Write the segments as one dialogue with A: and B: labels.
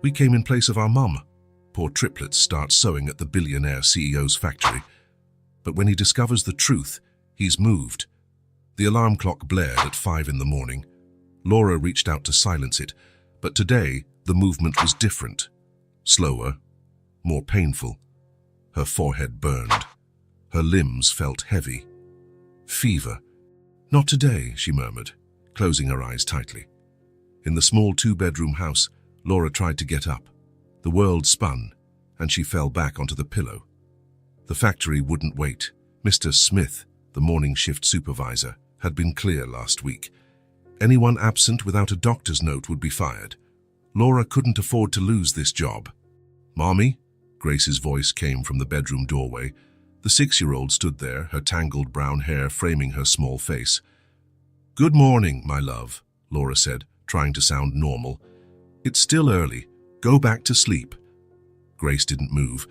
A: We came in place of our mum. Poor Triplets starts sewing at the Billionaire CEO's factory. But when he discovers the truth, he's moved. The alarm clock blared at 5 in the morning. Laura reached out to silence it, but today the movement was different. Slower, more painful. Her forehead burned. Her limbs felt heavy. Fever. "Not today," she murmured, closing her eyes tightly. In the small 2-bedroom house, Laura tried to get up. The world spun, and she fell back onto the pillow. The factory wouldn't wait. Mr. Smith, the morning shift supervisor, had been clear last week. Anyone absent without a doctor's note would be fired. Laura couldn't afford to lose this job. "Mommy?" Grace's voice came from the bedroom doorway. The 6-year-old stood there, her tangled brown hair framing her small face. "Good morning, my love," Laura said, trying to sound normal. "It's still early. Go back to sleep." Grace didn't move.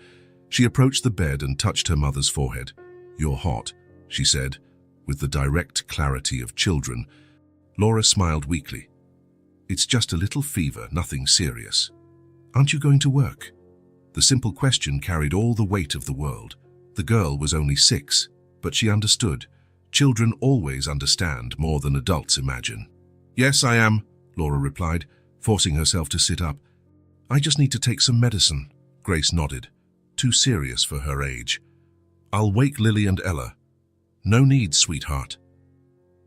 A: She approached the bed and touched her mother's forehead. "You're hot," she said, with the direct clarity of children. Laura smiled weakly. "It's just a little fever, nothing serious." "Aren't you going to work?" The simple question carried all the weight of the world. The girl was only 6, but she understood. Children always understand more than adults imagine. "Yes, I am," Laura replied, forcing herself to sit up. "I just need to take some medicine," Grace nodded. Too serious for her age. "I'll wake Lily and Ella." "No need, sweetheart."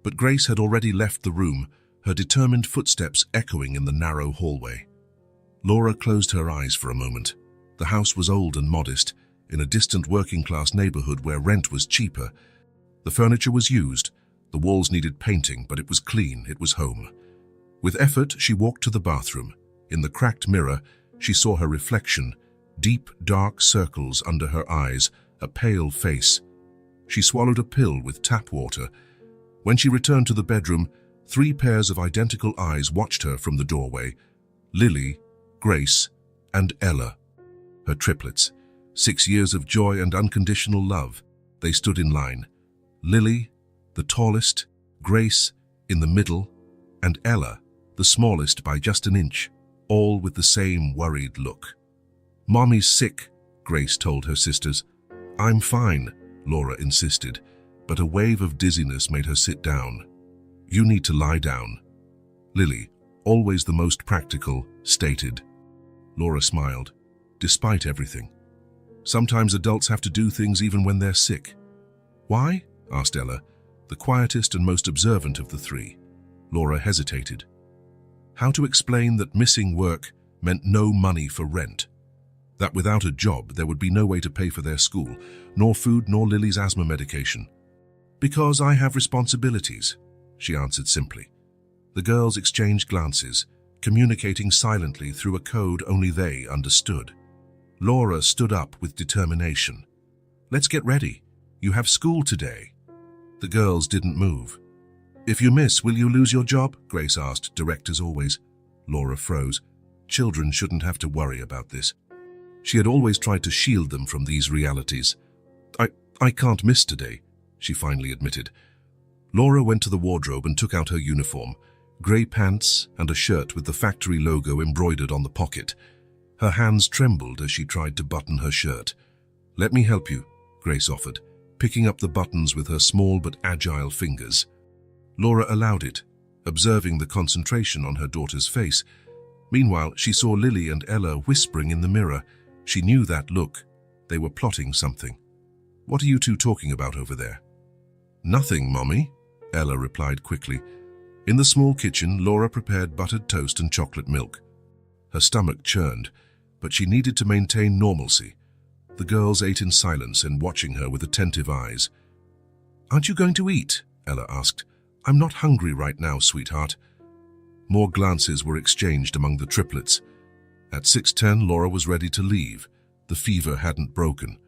A: But Grace had already left the room, her determined footsteps echoing in the narrow hallway. Laura closed her eyes for a moment. The house was old and modest, in a distant working-class neighborhood where rent was cheaper. The furniture was used, the walls needed painting, but it was clean, it was home. With effort, she walked to the bathroom. In the cracked mirror, she saw her reflection, deep, dark circles under her eyes, a pale face. She swallowed a pill with tap water. When she returned to the bedroom, 3 pairs of identical eyes watched her from the doorway. Lily, Grace, and Ella. Her triplets. 6 years of joy and unconditional love. They stood in line. Lily, the tallest, Grace, in the middle, and Ella, the smallest by just an inch, all with the same worried look. "Mommy's sick," Grace told her sisters. "I'm fine," Laura insisted, but a wave of dizziness made her sit down. "You need to lie down." Lily, always the most practical, stated. Laura smiled. Despite everything. Sometimes adults have to do things even when they're sick. "Why?" asked Ella, the quietest and most observant of the 3. Laura hesitated. How to explain that missing work meant no money for rent? That without a job there would be no way to pay for their school, nor food nor Lily's asthma medication. "Because I have responsibilities," she answered simply. The girls exchanged glances, communicating silently through a code only they understood. Laura stood up with determination. "Let's get ready. You have school today." The girls didn't move. "If you miss, will you lose your job?" Grace asked, direct as always. Laura froze. Children shouldn't have to worry about this. She had always tried to shield them from these realities. I can't miss today," she finally admitted. Laura went to the wardrobe and took out her uniform, grey pants and a shirt with the factory logo embroidered on the pocket. Her hands trembled as she tried to button her shirt. "Let me help you," Grace offered, picking up the buttons with her small but agile fingers. Laura allowed it, observing the concentration on her daughter's face. Meanwhile, she saw Lily and Ella whispering in the mirror. She knew that look. They were plotting something. "What are you two talking about over there?" "Nothing, Mommy," Ella replied quickly. In the small kitchen, Laura prepared buttered toast and chocolate milk. Her stomach churned, but she needed to maintain normalcy. The girls ate in silence and watching her with attentive eyes. "Aren't you going to eat?" Ella asked. "I'm not hungry right now, sweetheart." More glances were exchanged among the triplets. At 6:10, Laura was ready to leave. The fever hadn't broken.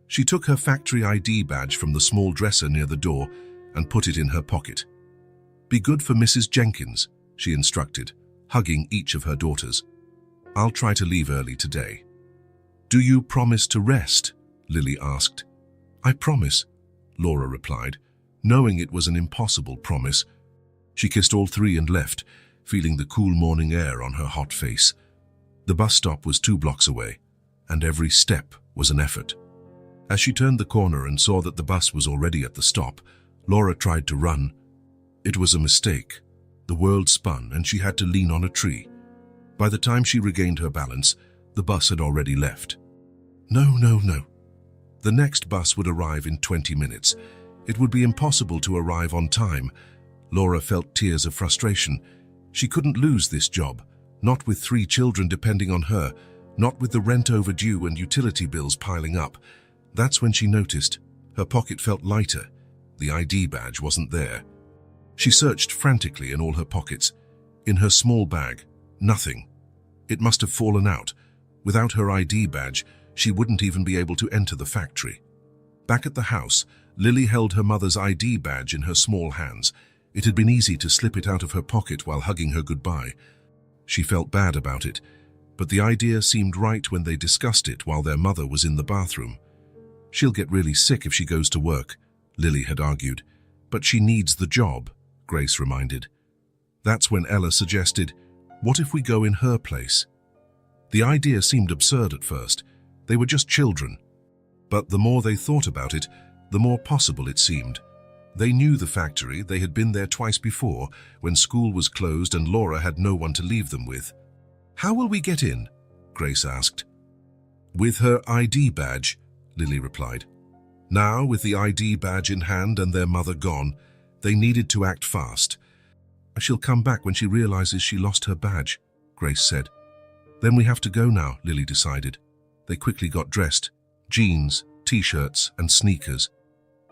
A: She took her factory ID badge from the small dresser near the door and put it in her pocket. "Be good for Mrs. Jenkins," she instructed, hugging each of her daughters. "I'll try to leave early today." "Do you promise to rest?" Lily asked. "I promise," Laura replied, knowing it was an impossible promise. She kissed all 3 and left, feeling the cool morning air on her hot face. The bus stop was 2 blocks away, and every step was an effort. As she turned the corner and saw that the bus was already at the stop, Laura tried to run. It was a mistake. The world spun and she had to lean on a tree. By the time she regained her balance, the bus had already left. No. The next bus would arrive in 20 minutes. It would be impossible to arrive on time. Laura felt tears of frustration. She couldn't lose this job, not with 3 children depending on her, not with the rent overdue and utility bills piling up. That's when she noticed. Her pocket felt lighter. The ID badge wasn't there. She searched frantically in all her pockets. In her small bag, nothing. It must have fallen out. Without her ID badge, she wouldn't even be able to enter the factory. Back at the house, Lily held her mother's ID badge in her small hands. It had been easy to slip it out of her pocket while hugging her goodbye. She felt bad about it, but the idea seemed right when they discussed it while their mother was in the bathroom. She'll get really sick if she goes to work, Lily had argued. But she needs the job, Grace reminded. That's when Ella suggested, what if we go in her place? The idea seemed absurd at first. They were just children. But the more they thought about it, the more possible it seemed. They knew the factory. They had been there twice before, when school was closed and Laura had no one to leave them with. How will we get in? Grace asked. With her ID badge, Lily replied. Now, with the ID badge in hand and their mother gone, they needed to act fast. She'll come back when she realizes she lost her badge, Grace said. Then we have to go now, Lily decided. They quickly got dressed. Jeans, t-shirts, and sneakers.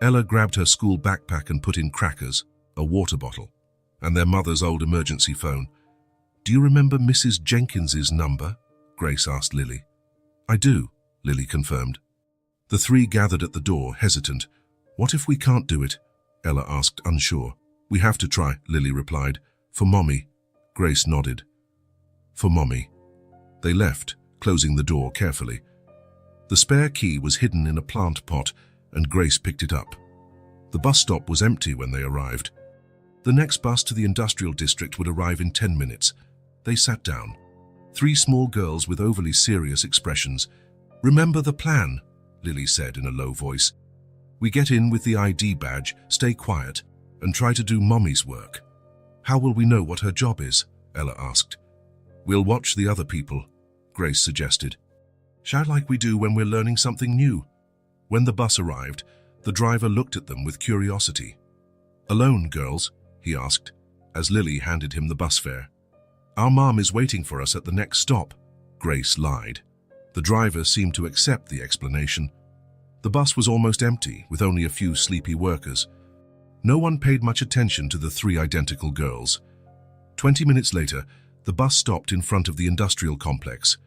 A: Ella grabbed her school backpack and put in crackers, a water bottle, and their mother's old emergency phone. Do you remember Mrs. Jenkins's number? Grace asked Lily. I do, Lily confirmed. The 3 gathered at the door, hesitant. What if we can't do it? Ella asked, unsure. We have to try, Lily replied. For Mommy. Grace nodded. For Mommy. They left, closing the door carefully. The spare key was hidden in a plant pot, and Grace picked it up. The bus stop was empty when they arrived. The next bus to the industrial district would arrive in 10 minutes. They sat down. 3 small girls with overly serious expressions. Remember the plan, Lily said in a low voice. We get in with the ID badge, stay quiet, and try to do Mommy's work. How will we know what her job is? Ella asked. We'll watch the other people, Grace suggested. Shout like we do when we're learning something new. When the bus arrived, the driver looked at them with curiosity. Alone, girls? He asked, as Lily handed him the bus fare. Our mom is waiting for us at the next stop, Grace lied. The driver seemed to accept the explanation. The bus was almost empty, with only a few sleepy workers. No one paid much attention to the 3 identical girls. 20 minutes later, the bus stopped in front of the industrial complex.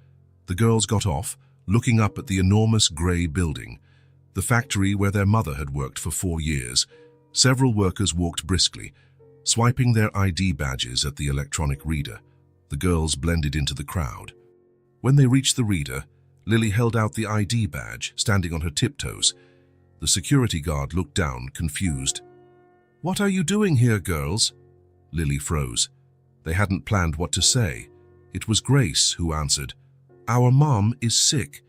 A: The girls got off, looking up at the enormous grey building, the factory where their mother had worked for 4 years. Several workers walked briskly, swiping their ID badges at the electronic reader. The girls blended into the crowd. When they reached the reader, Lily held out the ID badge, standing on her tiptoes. The security guard looked down, confused. What are you doing here, girls? Lily froze. They hadn't planned what to say. It was Grace who answered. Our mom is sick.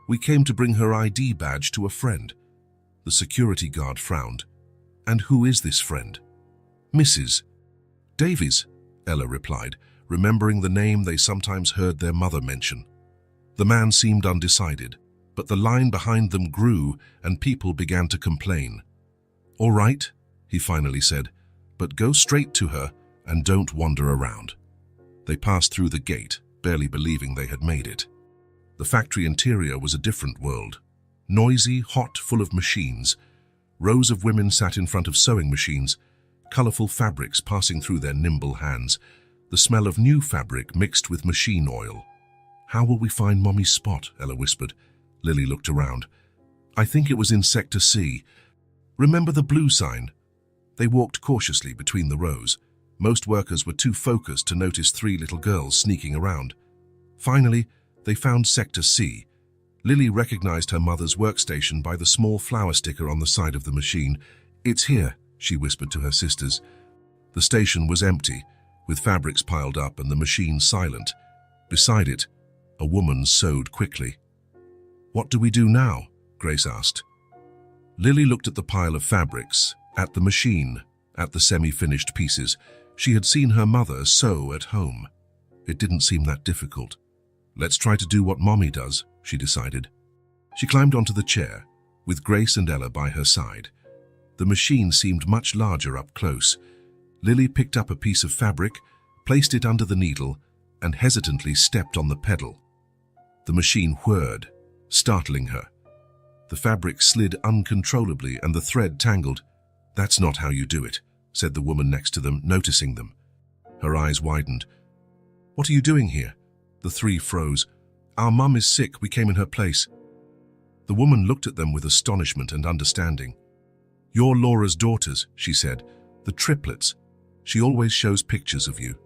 A: We came to bring her ID badge to a friend. The security guard frowned. And who is this friend? Mrs. Davies, Ella replied, remembering the name they sometimes heard their mother mention. The man seemed undecided, but the line behind them grew and people began to complain. All right, he finally said, but go straight to her and don't wander around. They passed through the gate, barely believing they had made it. The factory interior was a different world. Noisy, hot, full of machines. Rows of women sat in front of sewing machines, colorful fabrics passing through their nimble hands, the smell of new fabric mixed with machine oil. How will we find Mommy's spot? Ella whispered. Lily looked around. I think it was in Sector C. Remember the blue sign? They walked cautiously between the rows. Most workers were too focused to notice 3 little girls sneaking around. Finally, they found Sector C. Lily recognized her mother's workstation by the small flower sticker on the side of the machine. It's here, she whispered to her sisters. The station was empty, with fabrics piled up and the machine silent. Beside it, A woman sewed quickly. "What do we do now?" Grace asked. Lily looked at the pile of fabrics, at the machine, at the semi-finished pieces. She had seen her mother sew at home. It didn't seem that difficult. "Let's try to do what Mommy does," she decided. She climbed onto the chair, with Grace and Ella by her side. The machine seemed much larger up close. Lily picked up a piece of fabric, placed it under the needle, and hesitantly stepped on the pedal. The machine whirred, startling her. The fabric slid uncontrollably and the thread tangled. "That's not how you do it," said the woman next to them, noticing them. Her eyes widened. "What are you doing here?" The three froze. "Our mum is sick. We came in her place." The woman looked at them with astonishment and understanding. "You're Laura's daughters," she said. "The triplets. She always shows pictures of you."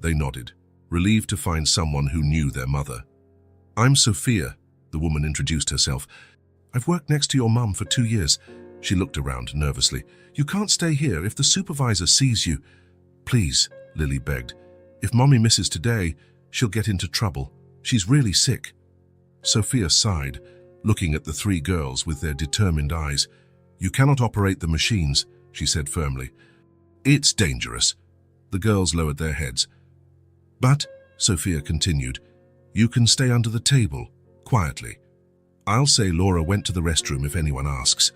A: They nodded, relieved to find someone who knew their mother. "I'm Sophia," the woman introduced herself. "I've worked next to your mum for 2 years. She looked around nervously. "You can't stay here if the supervisor sees you." "Please," Lily begged. "If Mommy misses today, she'll get into trouble. She's really sick." Sophia sighed, looking at the three girls with their determined eyes. "You cannot operate the machines," she said firmly. "It's dangerous." The girls lowered their heads. "But," Sophia continued, "you can stay under the table, quietly. I'll say Laura went to the restroom if anyone asks."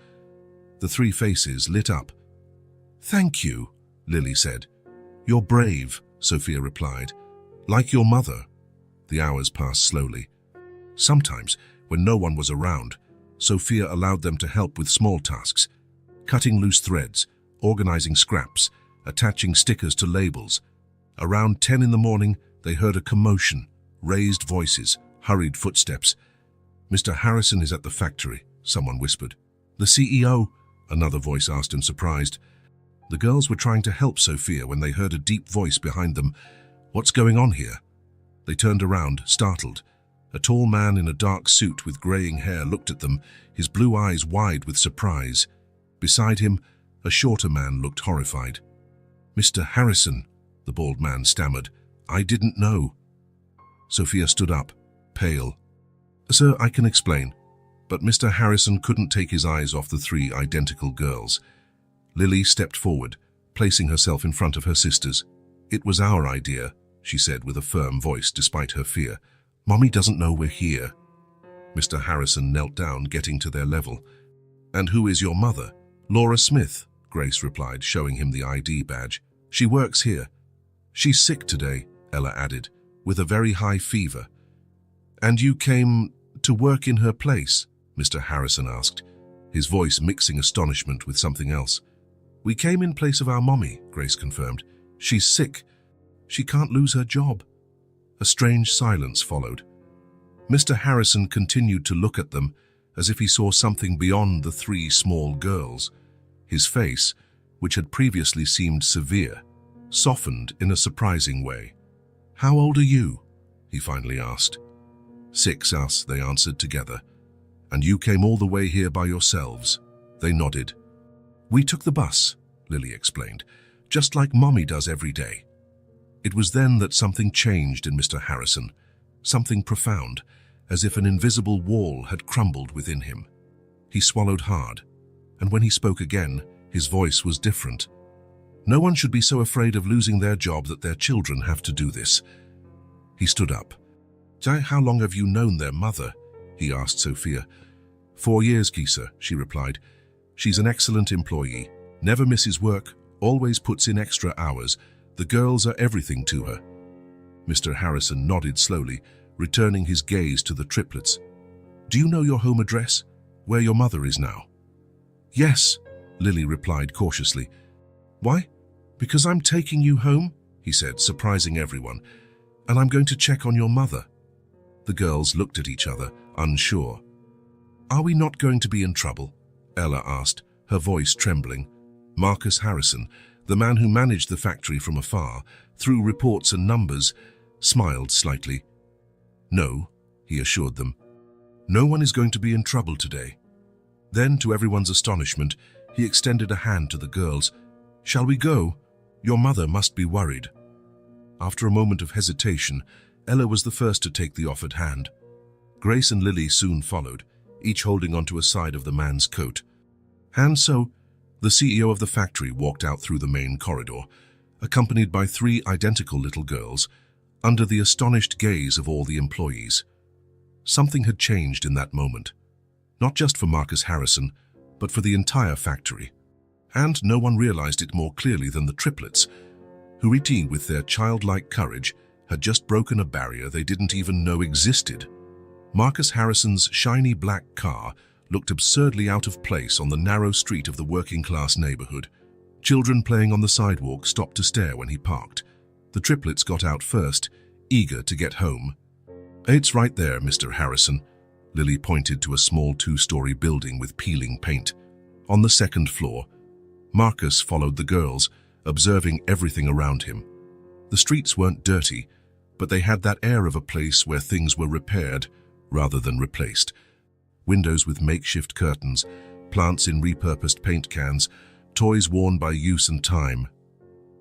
A: The three faces lit up. "Thank you," Lily said. "You're brave," Sophia replied. "Like your mother." The hours passed slowly. Sometimes, when no one was around, Sophia allowed them to help with small tasks, cutting loose threads, organizing scraps, attaching stickers to labels. Around 10 in the morning, they heard a commotion, raised voices, hurried footsteps. "Mr. Harrison is at the factory," someone whispered. "The CEO?" another voice asked in surprise. The girls were trying to help Sophia when they heard a deep voice behind them. "What's going on here?" They turned around, startled. A tall man in a dark suit with graying hair looked at them, his blue eyes wide with surprise. Beside him, a shorter man looked horrified. "Mr. Harrison," the bald man stammered. "I didn't know." Sophia stood up, pale. "Sir, I can explain." But Mr. Harrison couldn't take his eyes off the three identical girls. Lily stepped forward, placing herself in front of her sisters. "It was our idea," she said with a firm voice despite her fear. "Mommy doesn't know we're here." Mr. Harrison knelt down, getting to their level. "And who is your mother?" "Laura Smith," Grace replied, showing him the ID badge. "She works here." "She's sick today," Ella added, "with a very high fever." "And you came to work in her place?" Mr. Harrison asked, his voice mixing astonishment with something else. "We came in place of our mommy," Grace confirmed. "She's sick. She can't lose her job." A strange silence followed. Mr. Harrison continued to look at them as if he saw something beyond the three small girls. His face, which had previously seemed severe, softened in a surprising way. "How old are you?" he finally asked. "6, us," they answered together. "And you came all the way here by yourselves?" They nodded. "We took the bus," Lily explained, "just like Mommy does every day." It was then that something changed in Mr. Harrison, something profound, as if an invisible wall had crumbled within him. He swallowed hard, and when he spoke again, his voice was different. "No one should be so afraid of losing their job that their children have to do this." He stood up. "How long have you known their mother?" he asked Sophia. 4 years, Kisa," she replied. "She's an excellent employee, never misses work, always puts in extra hours. The girls are everything to her." Mr. Harrison nodded slowly, returning his gaze to the triplets. "Do you know your home address, where your mother is now?" "Yes," Lily replied cautiously. "Why?" "Because I'm taking you home," he said, surprising everyone. "And I'm going to check on your mother." The girls looked at each other, unsure. "Are we not going to be in trouble?" Ella asked, her voice trembling. Marcus Harrison, the man who managed the factory from afar, through reports and numbers, smiled slightly. "No," he assured them. "No one is going to be in trouble today." Then, to everyone's astonishment, he extended a hand to the girls. "Shall we go? Your mother must be worried." After a moment of hesitation, Ella was the first to take the offered hand. Grace and Lily soon followed, each holding onto a side of the man's coat. And so, the CEO of the factory walked out through the main corridor, accompanied by 3 identical little girls, under the astonished gaze of all the employees. Something had changed in that moment, not just for Marcus Harrison, but for the entire factory. And no one realized it more clearly than the triplets, who, with their childlike courage, had just broken a barrier they didn't even know existed. Marcus Harrison's shiny black car looked absurdly out of place on the narrow street of the working-class neighborhood. Children playing on the sidewalk stopped to stare when he parked. The triplets got out first, eager to get home. "It's right there, Mr. Harrison." Lily pointed to a small 2-story building with peeling paint. On the 2nd floor, Marcus followed the girls, observing everything around him. The streets weren't dirty, but they had that air of a place where things were repaired rather than replaced. Windows with makeshift curtains, plants in repurposed paint cans, toys worn by use and time.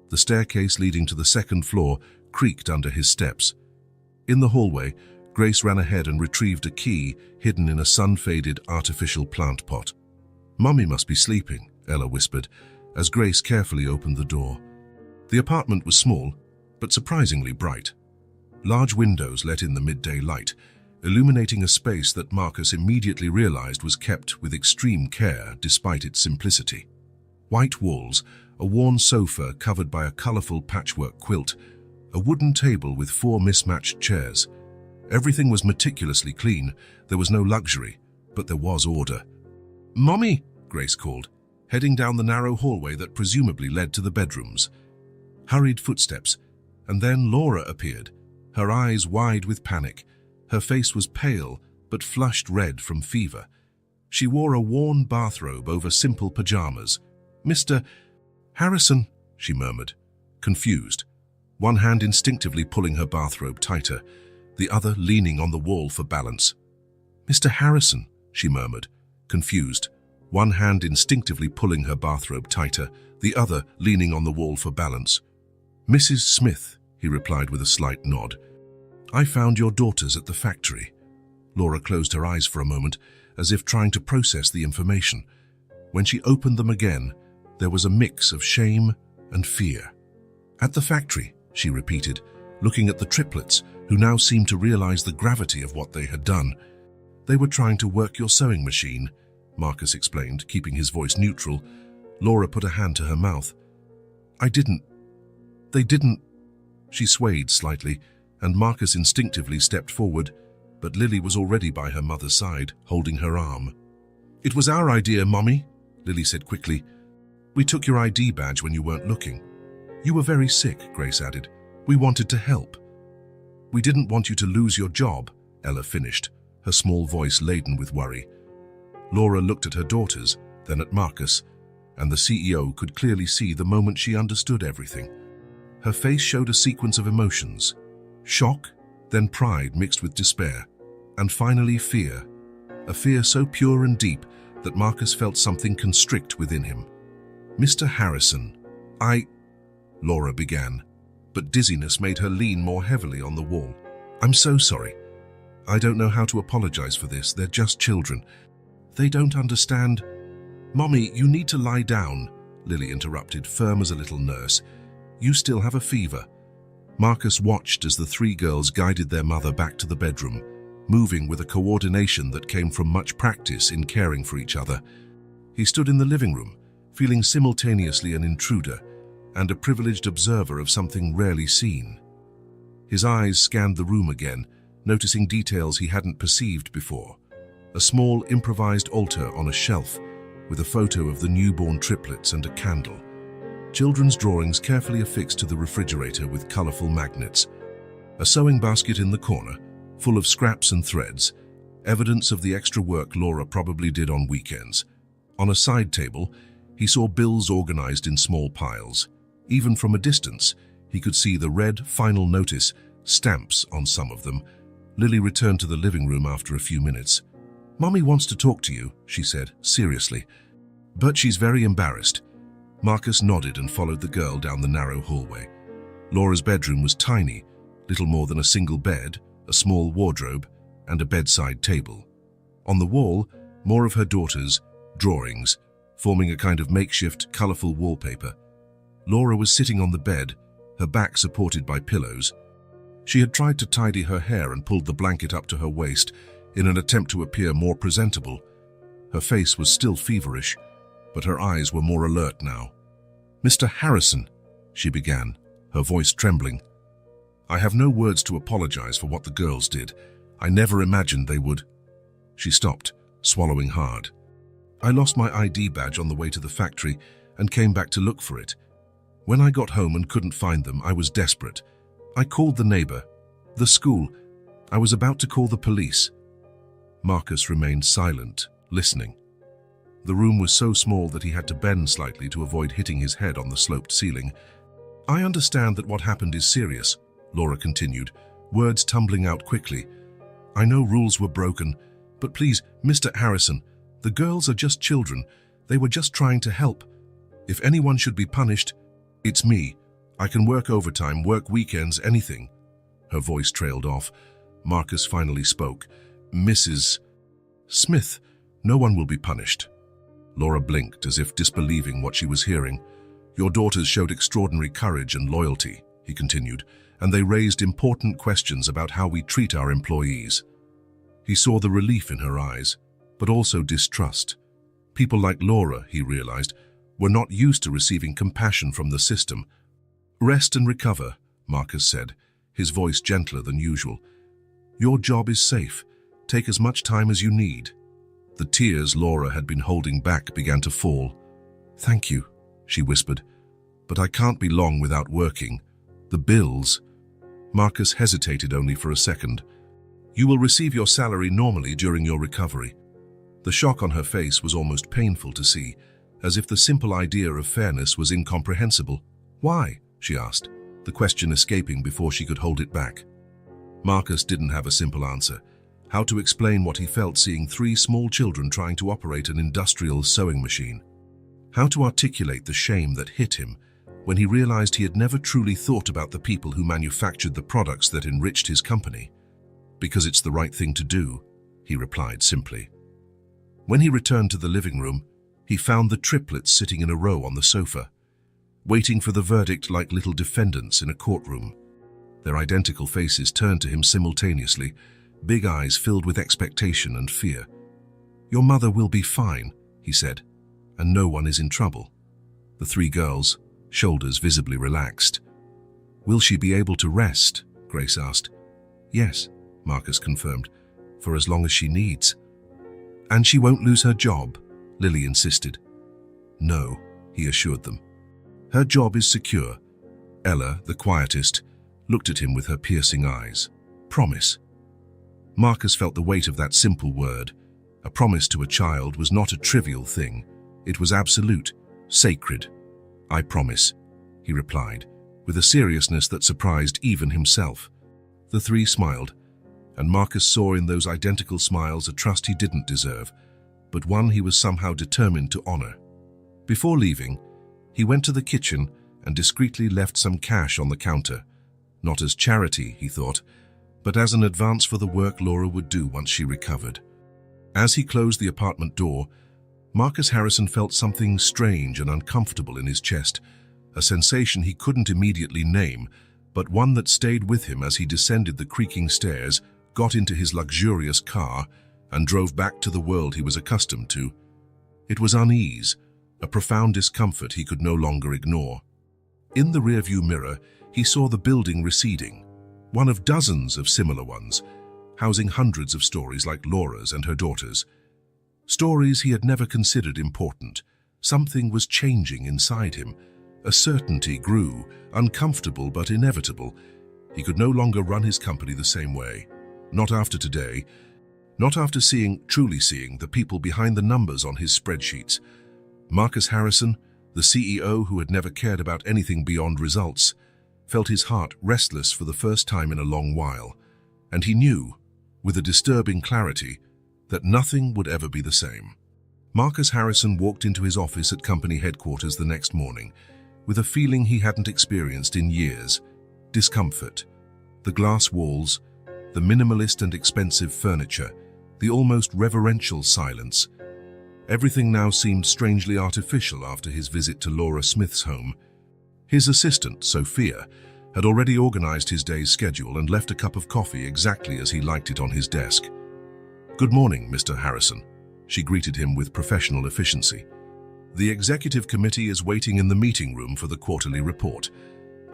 A: The staircase leading to the 2nd floor creaked under his steps. In the hallway, Grace ran ahead and retrieved a key hidden in a sun-faded artificial plant pot. "Mummy must be sleeping," Ella whispered, as Grace carefully opened the door. The apartment was small, but surprisingly bright. Large windows let in the midday light, illuminating a space that Marcus immediately realized was kept with extreme care despite its simplicity. White walls, a worn sofa covered by a colorful patchwork quilt, a wooden table with 4 mismatched chairs. Everything was meticulously clean. There was no luxury, but there was order. "Mommy!" Grace called, heading down the narrow hallway that presumably led to the bedrooms. Hurried footsteps, and then Laura appeared, her eyes wide with panic. Her face was pale, but flushed red from fever. She wore a worn bathrobe over simple pajamas. "Mr. Harrison," she murmured, confused, one hand instinctively pulling her bathrobe tighter, the other leaning on the wall for balance. "Mr. Harrison," she murmured, confused, one hand instinctively pulling her bathrobe tighter, the other leaning on the wall for balance. "Mrs. Smith," he replied with a slight nod. "I found your daughters at the factory." Laura closed her eyes for a moment, as if trying to process the information. When she opened them again, there was a mix of shame and fear. "At the factory," she repeated, looking at the triplets, who now seemed to realize the gravity of what they had done. "They were trying to work your sewing machine," Marcus explained, keeping his voice neutral. Laura put a hand to her mouth. They didn't." She swayed slightly, and Marcus instinctively stepped forward, but Lily was already by her mother's side, holding her arm. "It was our idea, Mommy," Lily said quickly. "We took your ID badge when you weren't looking." "You were very sick," Grace added. "We wanted to help." "We didn't want you to lose your job," Ella finished, her small voice laden with worry. Laura looked at her daughters, then at Marcus, and the CEO could clearly see the moment she understood everything. Her face showed a sequence of emotions: shock, then pride mixed with despair, and finally fear. A fear so pure and deep that Marcus felt something constrict within him. "Mr. Harrison, Laura began, but dizziness made her lean more heavily on the wall. "I'm so sorry. I don't know how to apologize for this. They're just children. They don't understand." "Mommy, you need to lie down," Lily interrupted, firm as a little nurse. "You still have a fever." Marcus watched as the 3 girls guided their mother back to the bedroom, moving with a coordination that came from much practice in caring for each other. He stood in the living room, feeling simultaneously an intruder and a privileged observer of something rarely seen. His eyes scanned the room again, noticing details he hadn't perceived before. A small improvised altar on a shelf, with a photo of the newborn triplets and a candle. Children's drawings carefully affixed to the refrigerator with colorful magnets. A sewing basket in the corner, full of scraps and threads, evidence of the extra work Laura probably did on weekends. On a side table, he saw bills organized in small piles. Even from a distance, he could see the red final notice stamps on some of them. Lily returned to the living room after a few minutes. "Mommy wants to talk to you," she said, seriously. "But she's very embarrassed." Marcus nodded and followed the girl down the narrow hallway. Laura's bedroom was tiny, little more than a single bed, a small wardrobe, and a bedside table. On the wall, more of her daughter's drawings, forming a kind of makeshift, colorful wallpaper. Laura was sitting on the bed, her back supported by pillows. She had tried to tidy her hair and pulled the blanket up to her waist in an attempt to appear more presentable. Her face was still feverish, but her eyes were more alert now. "Mr. Harrison," she began, her voice trembling. "I have no words to apologize for what the girls did. I never imagined they would." She stopped, swallowing hard. "I lost my ID badge on the way to the factory and came back to look for it. When I got home and couldn't find them, I was desperate. I called the neighbor, the school. I was about to call the police." Marcus remained silent, listening. The room was so small that he had to bend slightly to avoid hitting his head on the sloped ceiling. "I understand that what happened is serious," Laura continued, words tumbling out quickly. "I know rules were broken, but please, Mr. Harrison, the girls are just children. They were just trying to help. If anyone should be punished, it's me. I can work overtime, work weekends, anything." Her voice trailed off. Marcus finally spoke. "Mrs. Smith, no one will be punished." Laura blinked as if disbelieving what she was hearing. "Your daughters showed extraordinary courage and loyalty," he continued, "and they raised important questions about how we treat our employees." He saw the relief in her eyes, but also distrust. People like Laura, he realized, were not used to receiving compassion from the system. "Rest and recover," Marcus said, his voice gentler than usual. "Your job is safe. Take as much time as you need." The tears Laura had been holding back began to fall. "Thank you," she whispered, "but I can't be long without working. The bills." Marcus hesitated only for a second. "You will receive your salary normally during your recovery." The shock on her face was almost painful to see, as if the simple idea of fairness was incomprehensible. "Why?" she asked, the question escaping before she could hold it back. Marcus didn't have a simple answer. How to explain what he felt seeing 3 small children trying to operate an industrial sewing machine. How to articulate the shame that hit him when he realized he had never truly thought about the people who manufactured the products that enriched his company. "Because it's the right thing to do," he replied simply. When he returned to the living room, he found the triplets sitting in a row on the sofa, waiting for the verdict like little defendants in a courtroom. Their identical faces turned to him simultaneously, big eyes filled with expectation and fear. "Your mother will be fine," he said, "and no one is in trouble." The 3 girls, shoulders visibly relaxed. "Will she be able to rest?" Grace asked. "Yes," Marcus confirmed, "for as long as she needs." "And she won't lose her job?" Lily insisted. "No," he assured them. "Her job is secure." Ella, the quietest, looked at him with her piercing eyes. "Promise." Marcus felt the weight of that simple word. A promise to a child was not a trivial thing. It was absolute, sacred. "I promise," he replied, with a seriousness that surprised even himself. The 3 smiled, and Marcus saw in those identical smiles a trust he didn't deserve, but one he was somehow determined to honor. Before leaving, he went to the kitchen and discreetly left some cash on the counter. Not as charity, he thought, but as an advance for the work Laura would do once she recovered. As he closed the apartment door, Marcus Harrison felt something strange and uncomfortable in his chest, a sensation he couldn't immediately name, but one that stayed with him as he descended the creaking stairs, got into his luxurious car, and drove back to the world he was accustomed to. It was unease, a profound discomfort he could no longer ignore. In the rearview mirror, he saw the building receding, one of dozens of similar ones, housing hundreds of stories like Laura's and her daughter's. Stories he had never considered important. Something was changing inside him. A certainty grew, uncomfortable but inevitable. He could no longer run his company the same way. Not after today. Not after truly seeing the people behind the numbers on his spreadsheets. Marcus Harrison, the CEO who had never cared about anything beyond results, felt his heart restless for the first time in a long while, and he knew, with a disturbing clarity, that nothing would ever be the same. Marcus Harrison walked into his office at company headquarters the next morning, with a feeling he hadn't experienced in years: discomfort. The glass walls, the minimalist and expensive furniture, the almost reverential silence. Everything now seemed strangely artificial after his visit to Laura Smith's home. His assistant, Sophia, had already organized his day's schedule and left a cup of coffee exactly as he liked it on his desk. "Good morning, Mr. Harrison," she greeted him with professional efficiency. "The executive committee is waiting in the meeting room for the quarterly report,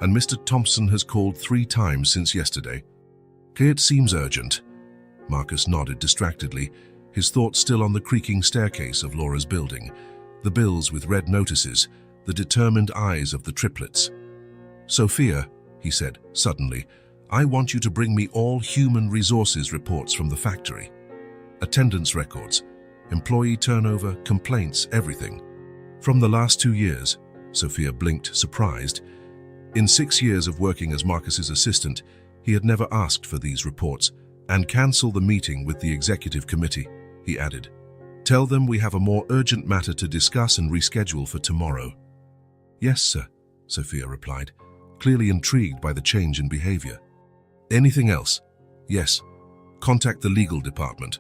A: and Mr. Thompson has called 3 times since yesterday." "It seems urgent." Marcus nodded distractedly, his thoughts still on the creaking staircase of Laura's building, the bills with red notices, the determined eyes of the triplets. "Sophia," he said suddenly, "I want you to bring me all human resources reports from the factory. Attendance records, employee turnover, complaints, everything. From the last 2 years," Sophia blinked, surprised. In 6 years of working as Marcus's assistant, he had never asked for these reports. "And cancel the meeting with the executive committee," he added. "Tell them we have a more urgent matter to discuss and reschedule for tomorrow." "Yes, sir," Sophia replied, clearly intrigued by the change in behavior. "Anything else?" "Yes. Contact the legal department.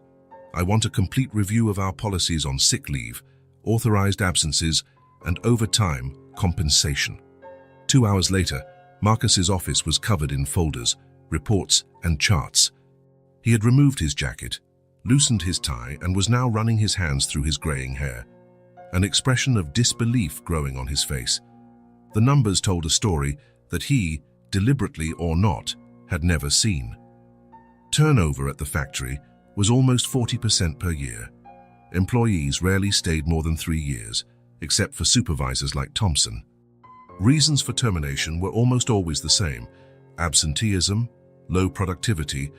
A: I want a complete review of our policies on sick leave, authorized absences, and overtime compensation." 2 hours later, Marcus's office was covered in folders, reports, and charts. He had removed his jacket, loosened his tie, and was now running his hands through his graying hair, an expression of disbelief growing on his face. The numbers told a story that he, deliberately or not, had never seen. Turnover at the factory was almost 40% per year. Employees rarely stayed more than 3 years, except for supervisors like Thompson. Reasons for termination were almost always the same: absenteeism, low productivity,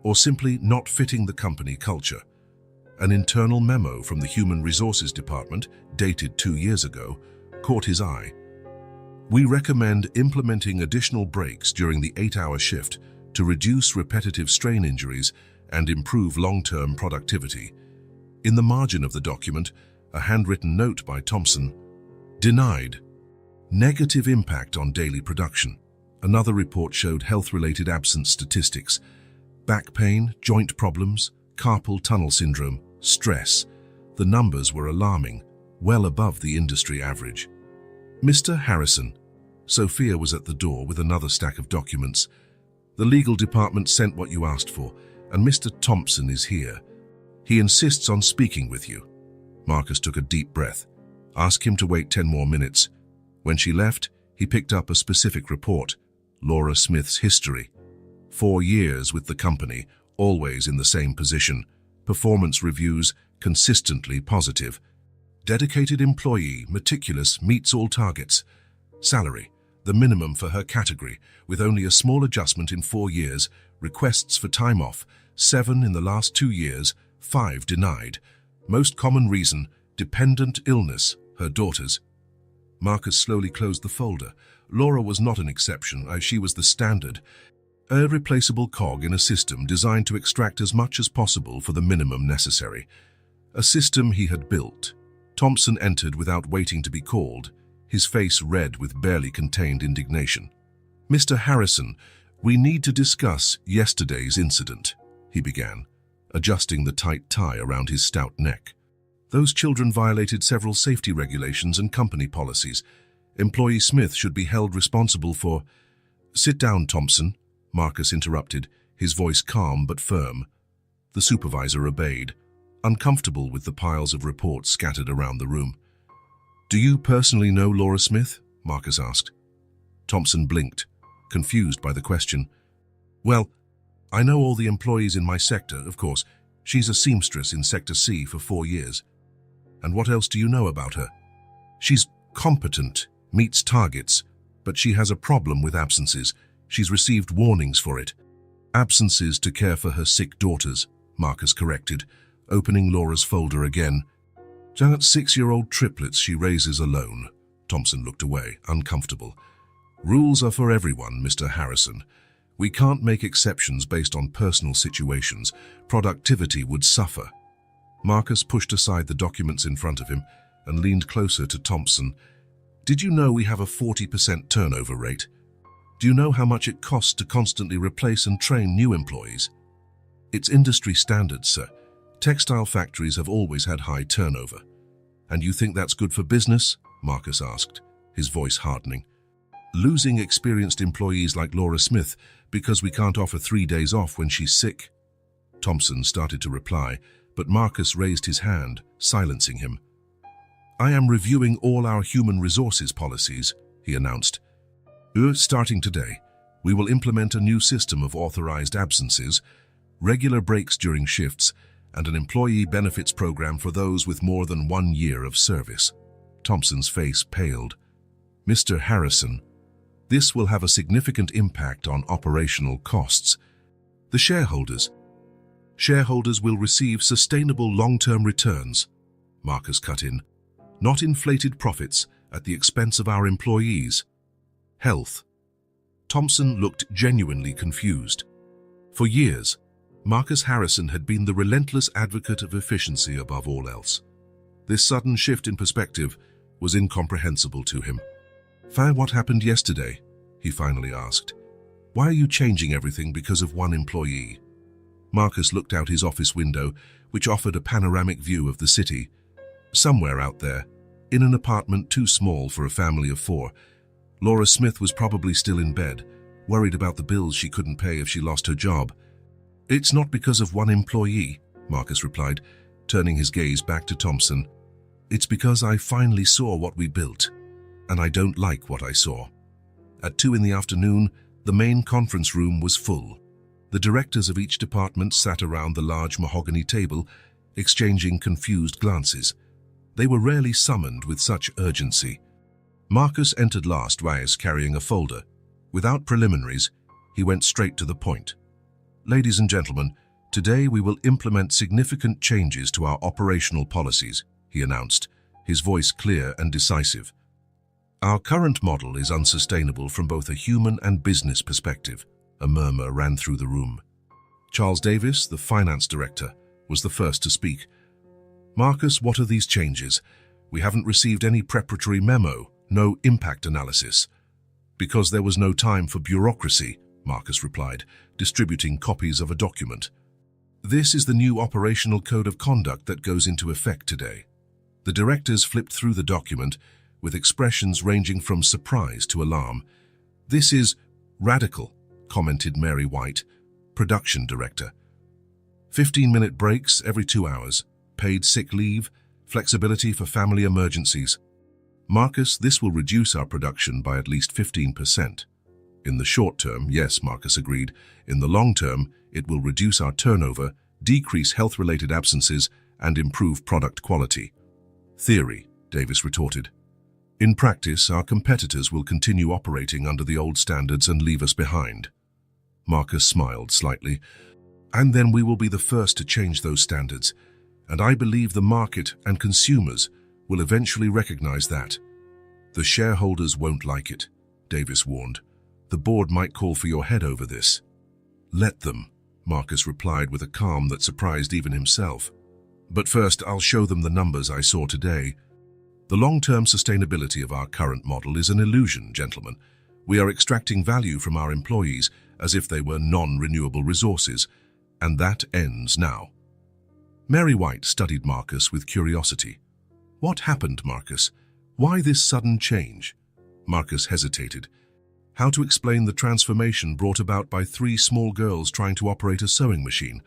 A: or simply not fitting the company culture. An internal memo from the Human Resources Department, dated 2 years ago, caught his eye. "We recommend implementing additional breaks during the 8-hour shift to reduce repetitive strain injuries and improve long-term productivity." In the margin of the document, a handwritten note by Thompson: "Denied. Negative impact on daily production." Another report showed health-related absence statistics: back pain, joint problems, carpal tunnel syndrome, stress. The numbers were alarming, well above the industry average. "Mr. Harrison," Sophia was at the door with another stack of documents. "The legal department sent what you asked for, and Mr. Thompson is here. He insists on speaking with you." Marcus took a deep breath. "Ask him to wait 10 more minutes." When she left, he picked up a specific report: Laura Smith's history. 4 years with the company, always in the same position. Performance reviews consistently positive. Dedicated employee, meticulous, meets all targets. Salary, the minimum for her category, with only a small adjustment in 4 years. Requests for time off, 7 in the last 2 years, 5 denied. Most common reason, dependent illness, her daughter's. Marcus slowly closed the folder. Laura was not an exception, as she was the standard. A replaceable cog in a system designed to extract as much as possible for the minimum necessary. A system he had built. Thompson entered without waiting to be called, his face red with barely contained indignation. "Mr. Harrison, we need to discuss yesterday's incident," he began, adjusting the tight tie around his stout neck. "Those children violated several safety regulations and company policies. Employee Smith should be held responsible for—" "Sit down, Thompson," Marcus interrupted, his voice calm but firm. The supervisor obeyed, uncomfortable with the piles of reports scattered around the room. "Do you personally know Laura Smith?" Marcus asked. Thompson blinked, confused by the question. "Well, I know all the employees in my sector, of course. She's a seamstress in Sector C for 4 years. And what else do you know about her? She's competent, meets targets, but she has a problem with absences. She's received warnings for it." "Absences to care for her sick daughters," Marcus corrected, opening Laura's folder again. "Janet's 6-year-old triplets she raises alone." Thompson looked away, uncomfortable. "Rules are for everyone, Mr. Harrison. We can't make exceptions based on personal situations. Productivity would suffer." Marcus pushed aside the documents in front of him and leaned closer to Thompson. "Did you know we have a 40% turnover rate?" Do you know how much it costs to constantly replace and train new employees? It's industry standard, sir. Textile factories have always had high turnover. And you think that's good for business? Marcus asked, his voice hardening. Losing experienced employees like Laura Smith because we can't offer 3 days off when she's sick? Thompson started to reply, but Marcus raised his hand, silencing him. I am reviewing all our human resources policies, he announced. Starting today, we will implement a new system of authorized absences, regular breaks during shifts, and an employee benefits program for those with more than 1 year of service. Thompson's face paled. Mr. Harrison, this will have a significant impact on operational costs. The shareholders will receive sustainable long-term returns, Marcus cut in, not inflated profits at the expense of our employees. Health. Thompson looked genuinely confused. For years, Marcus Harrison had been the relentless advocate of efficiency above all else. This sudden shift in perspective was incomprehensible to him. What happened yesterday? He finally asked. Why are you changing everything because of one employee? Marcus looked out his office window, which offered a panoramic view of the city. Somewhere out there, in an apartment too small for a family of 4, Laura Smith was probably still in bed, worried about the bills she couldn't pay if she lost her job. It's not because of one employee, Marcus replied, turning his gaze back to Thompson. It's because I finally saw what we built, and I don't like what I saw. At 2 in the afternoon, the main conference room was full. The directors of each department sat around the large mahogany table, exchanging confused glances. They were rarely summoned with such urgency. Marcus entered last, carrying a folder. Without preliminaries, he went straight to the point. Ladies and gentlemen, today we will implement significant changes to our operational policies, he announced, his voice clear and decisive. Our current model is unsustainable from both a human and business perspective. A murmur ran through the room. Charles Davis, the finance director, was the first to speak. Marcus, what are these changes? We haven't received any preparatory memo, no impact analysis. Because there was no time for bureaucracy, Marcus replied, distributing copies of a document. This is the new operational code of conduct that goes into effect today. The directors flipped through the document with expressions ranging from surprise to alarm. This is radical, commented Mary White, production director. 15-minute breaks every 2 hours, paid sick leave, flexibility for family emergencies. Marcus, this will reduce our production by at least 15%. In the short term, yes, Marcus agreed. In the long term, it will reduce our turnover, decrease health-related absences, and improve product quality. Theory, Davis retorted. In practice, our competitors will continue operating under the old standards and leave us behind. Marcus smiled slightly. And then we will be the first to change those standards, and I believe the market and consumers will eventually recognize that. The shareholders won't like it, Davis warned. The board might call for your head over this. Let them, Marcus replied with a calm that surprised even himself. But first, I'll show them the numbers I saw today. The long-term sustainability of our current model is an illusion, gentlemen. We are extracting value from our employees as if they were non-renewable resources, and that ends now. Mary White studied Marcus with curiosity. What happened, Marcus? Why this sudden change? Marcus hesitated. How to explain the transformation brought about by 3 small girls trying to operate a sewing machine?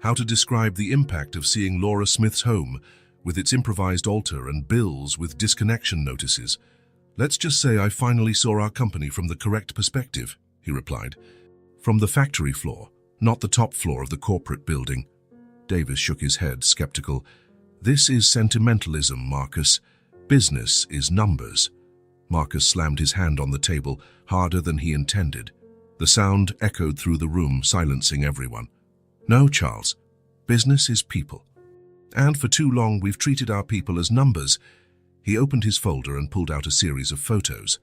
A: How to describe the impact of seeing Laura Smith's home with its improvised altar and bills with disconnection notices? Let's just say I finally saw our company from the correct perspective, he replied. From the factory floor, not the top floor of the corporate building. Davis shook his head, skeptical. This is sentimentalism, Marcus. Business is numbers. Marcus slammed his hand on the table, harder than he intended. The sound echoed through the room, silencing everyone. No, Charles. Business is people. And for too long we've treated our people as numbers. He opened his folder and pulled out a series of photos.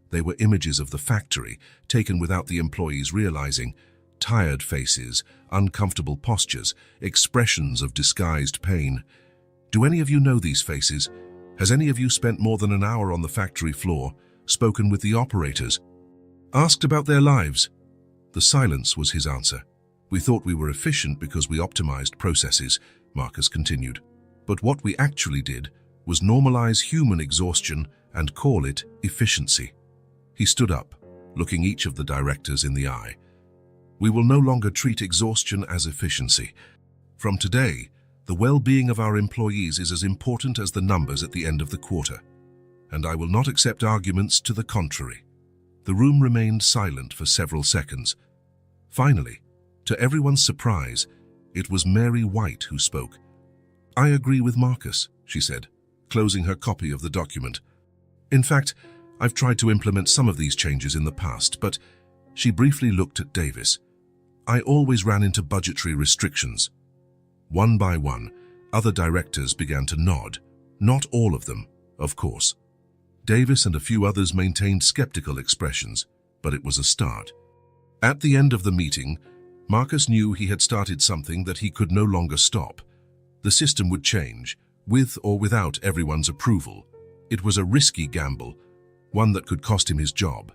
A: They were images of the factory, taken without the employees realizing. Tired faces, uncomfortable postures, expressions of disguised pain. Do any of you know these faces? Has any of you spent more than an hour on the factory floor, spoken with the operators? Asked about their lives. The silence was his answer. We thought we were efficient because we optimized processes, Marcus continued. But what we actually did was normalize human exhaustion and call it efficiency. He stood up, looking each of the directors in the eye. We will no longer treat exhaustion as efficiency. From today, the well-being of our employees is as important as the numbers at the end of the quarter. And I will not accept arguments to the contrary. The room remained silent for several seconds. Finally, to everyone's surprise, it was Mary White who spoke. I agree with Marcus, she said, closing her copy of the document. In fact, I've tried to implement some of these changes in the past, but she briefly looked at Davis. I always ran into budgetary restrictions. One by one, other directors began to nod. Not all of them, of course. Davis and a few others maintained skeptical expressions, but it was a start. At the end of the meeting, Marcus knew he had started something that he could no longer stop. The system would change, with or without everyone's approval. It was a risky gamble, one that could cost him his job.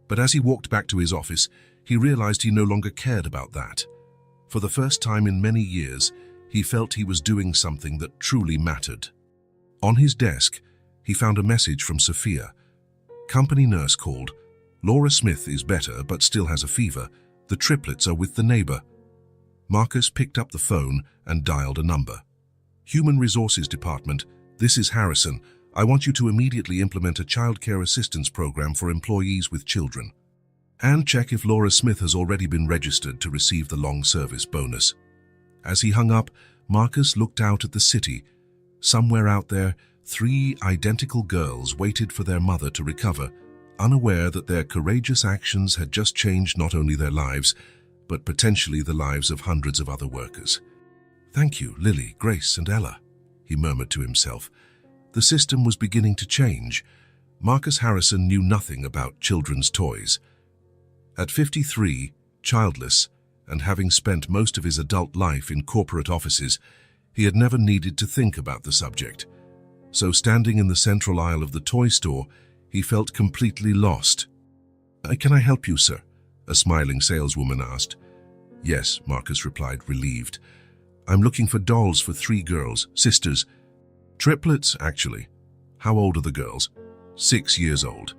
A: But as he walked back to his office, he realized he no longer cared about that. For the first time in many years, he felt he was doing something that truly mattered. On his desk, he found a message from Sophia. Company nurse called. Laura Smith is better but still has a fever. The triplets are with the neighbor. Marcus picked up the phone and dialed a number. Human Resources Department, this is Harrison. I want you to immediately implement a childcare assistance program for employees with children. And check if Laura Smith has already been registered to receive the long service bonus. As he hung up, Marcus looked out at the city. Somewhere out there, 3 identical girls waited for their mother to recover, unaware that their courageous actions had just changed not only their lives, but potentially the lives of hundreds of other workers. Thank you, Lily, Grace, and Ella, he murmured to himself. The system was beginning to change. Marcus Harrison knew nothing about children's toys. At 53, childless, and having spent most of his adult life in corporate offices, he had never needed to think about the subject. So standing in the central aisle of the toy store, he felt completely lost. Can I help you, sir? A smiling saleswoman asked. Yes, Marcus replied, relieved. I'm looking for dolls for 3 girls, sisters. Triplets, actually. How old are the girls? 6 years old.